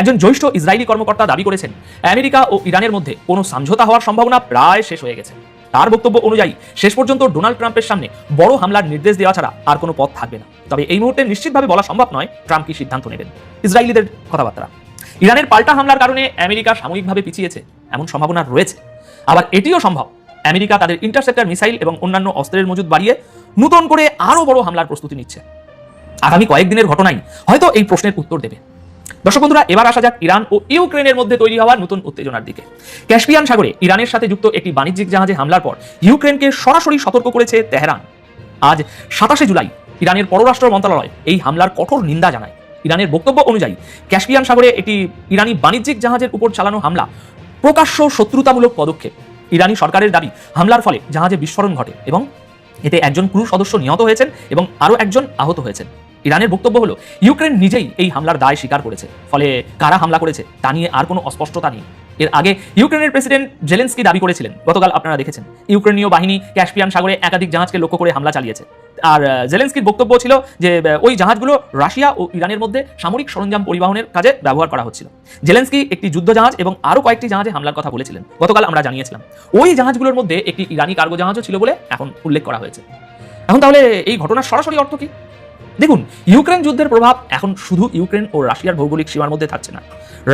একজন জ্যেষ্ঠ ইসরায়েলি কর্মকর্তা দাবি করেছেন আমেরিকা ও ইরানের মধ্যে কোনো সমঝোতা হওয়ার সম্ভাবনা প্রায় শেষ হয়ে গেছে। তার বক্তব্য অনুযায়ী শেষ পর্যন্ত ডোনাল্ড ট্রাম্পের সামনে বড় হামলার নির্দেশ দেওয়া ছাড়া আর কোনো পথ থাকবে না। তবে এই মুহূর্তে নিশ্চিতভাবে বলা সম্ভব নয় ট্রাম্প কি সিদ্ধান্ত নেবেন। ইসরায়েলিদের কথাবার্তা, ইরানের পাল্টা হামলার কারণে আমেরিকা সাময়িকভাবে পিছিয়েছে এমন সম্ভাবনা রয়েছে। আবার এটিও সম্ভব আমেরিকা তাদের ইন্টারসেপ্টর মিসাইল এবং অন্যান্য অস্ত্রের মজুদ বাড়িয়ে নতুন করে আরও বড় হামলার প্রস্তুতি নিচ্ছে। আগামী কয়েকদিনের ঘটনাই হয়তো এই প্রশ্নের উত্তর দেবে। দর্শক বন্ধুরা, এবার আসা যাক ইরান ও ইউক্রেনের মধ্যে তৈরি হওয়া নতুন উত্তেজনার দিকে। ক্যাস্পিয়ান সাগরে ইরানের সাথে যুক্ত একটি বাণিজ্যিক জাহাজে হামলার পর ইউক্রেনকে সরাসরি সতর্ক করেছে তেহরান। আজ 27শে জুলাই ইরানের পররাষ্ট্র মন্ত্রণালয় এই হামলার কঠোর নিন্দা জানায়। ইরানের বক্তব্য অনুযায়ী ক্যাস্পিয়ান সাগরে একটি ইরানি বাণিজ্যিক জাহাজের উপর চালানো হামলা প্রকাশ্য শত্রুতামূলক পদক্ষেপ। ইরানি সরকারের দাবি হামলার ফলে জাহাজে বিস্ফোরণ ঘটে এবং এতে একজন ক্রু সদস্য নিহত হয়েছেন এবং আরও একজন আহত হয়েছেন। ইরানের বক্তব্য হলো ইউক্রেন নিজেই এই হামলার দায় স্বীকার করেছে, ফলে কারা হামলা করেছে তা নিয়ে আর কোনো অস্পষ্টতা নেই। এর আগে ইউক্রেনের প্রেসিডেন্ট জেলেন্সকি দাবি করেছিলেন, গতকাল আপনারা দেখেছেন, ইউক্রেনীয় বাহিনী ক্যাস্পিয়ান সাগরে একাধিক জাহাজকে লক্ষ্য করে হামলা চালিয়েছে। আর জেলেন্সকির বক্তব্য ছিল যে ওই জাহাজগুলো রাশিয়া ও ইরানের মধ্যে সামরিক সরঞ্জাম পরিবহনের কাজে ব্যবহার করা হচ্ছিল। জেলেন্সকি একটি যুদ্ধ জাহাজ এবং আরও কয়েকটি জাহাজে হামলার কথা বলেছিলেন। গতকাল আমরা জানিয়েছিলাম ওই জাহাজগুলোর মধ্যে একটি ইরানি কার্গো জাহাজও ছিল বলে এখন উল্লেখ করা হয়েছে। এখন তাহলে এই ঘটনার সরাসরি অর্থ কি? দেখুন, ইউক্রেন যুদ্ধের প্রভাব এখন শুধু ইউক্রেন ও রাশিয়ার ভৌগোলিক সীমার মধ্যে থাকছে না।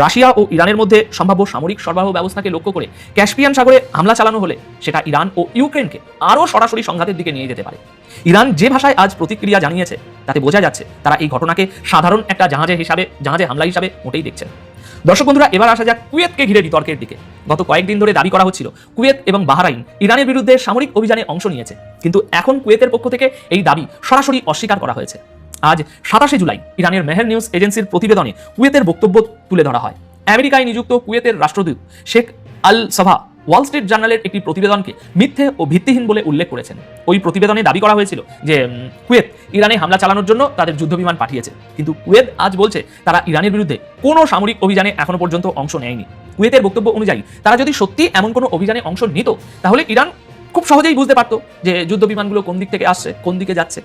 রাশিয়া ও ইরানের মধ্যে সম্ভাব্য সামরিক সরবরাহ ব্যবস্থাকে লক্ষ্য করে ক্যাস্পিয়ান সাগরে হামলা চালানো হলে সেটা ইরান ও ইউক্রেনকে আরও সরাসরি সংঘাতের দিকে নিয়ে যেতে পারে। ইরান যে ভাষায় আজ প্রতিক্রিয়া জানিয়েছে তাতে বোঝা যাচ্ছে তারা এই ঘটনাকে সাধারণ একটা জাহাজে হামলা হিসাবে মোটেই দেখছেন। দর্শক বন্ধুরা, এবার আসা যাক কুয়েতকে ঘিরে বিতর্কের দিকে। গত কয়েকদিন ধরে দাবি করা হচ্ছিল কুয়েত এবং বাহরাইন ইরানের বিরুদ্ধে সামরিক অভিযানে অংশ নিয়েছে, কিন্তু এখন কুয়েতের পক্ষ থেকে এই দাবি সরাসরি অস্বীকার করা হয়েছে। আজ 27শে জুলাই ইরানের মেহের নিউজ এজেন্সির প্রতিবেদনে কুয়েতের বক্তব্য তুলে ধরা হয়। আমেরিকায় নিযুক্ত কুয়েতের রাষ্ট্রদূত শেখ আল সাভা ওয়াল স্ট্রিট জার্নালের একটি প্রতিবেদনকে মিথ্যে ও ভিত্তিহীন বলে উল্লেখ করেছেন। ওই প্রতিবেদনে দাবি করা হয়েছিল যে কুয়েত ইরানে হামলা চালানোর জন্য তাদের যুদ্ধবিমান পাঠিয়েছে, কিন্তু কুয়েত আজ বলছে তারা ইরানের বিরুদ্ধে কোনো সামরিক অভিযানে এখনো পর্যন্ত অংশ নেয়নি। কুয়েতের বক্তব্য অনুযায়ী তারা যদি সত্যি এমন কোনো অভিযানে অংশ নিত তাহলে ইরান খুব সহজেই বুঝতে পারতো যে যুদ্ধবিমানগুলো কোন দিক থেকে আসছে, কোন দিকে যাচ্ছে।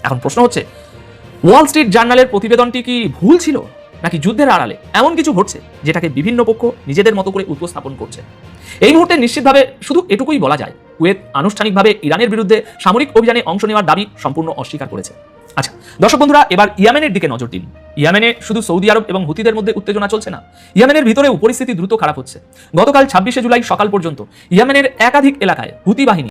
এখন প্রশ্ন হচ্ছে, ওয়াল স্ট্রিট জার্নালের প্রতিবেদনটি কি ভুল ছিল, নাকি যুদ্ধের আড়ালে এমন কিছু ঘটছে যেটাকে বিভিন্ন পক্ষ নিজেদের মতো করে উপস্থাপন করছে? এই মুহূর্তে নিশ্চিতভাবে শুধু এটুকুই বলা যায়, কুয়েত আনুষ্ঠানিকভাবে ইরানের বিরুদ্ধে সামরিক অভিযানে অংশ নেওয়ার দাবি সম্পূর্ণ অস্বীকার করেছে। আচ্ছা দর্শক বন্ধুরা, এবার ইয়েমেনের দিকে নজর দিন। ইয়েমেনে শুধু সৌদি আরব এবং হুতিদের মধ্যে উত্তেজনা চলছে না, ইয়েমেনের ভিতরেও পরিস্থিতি দ্রুত খারাপ হচ্ছে। গতকাল 26শে জুলাই সকাল পর্যন্ত ইয়েমেনের একাধিক এলাকায় হুতি বাহিনী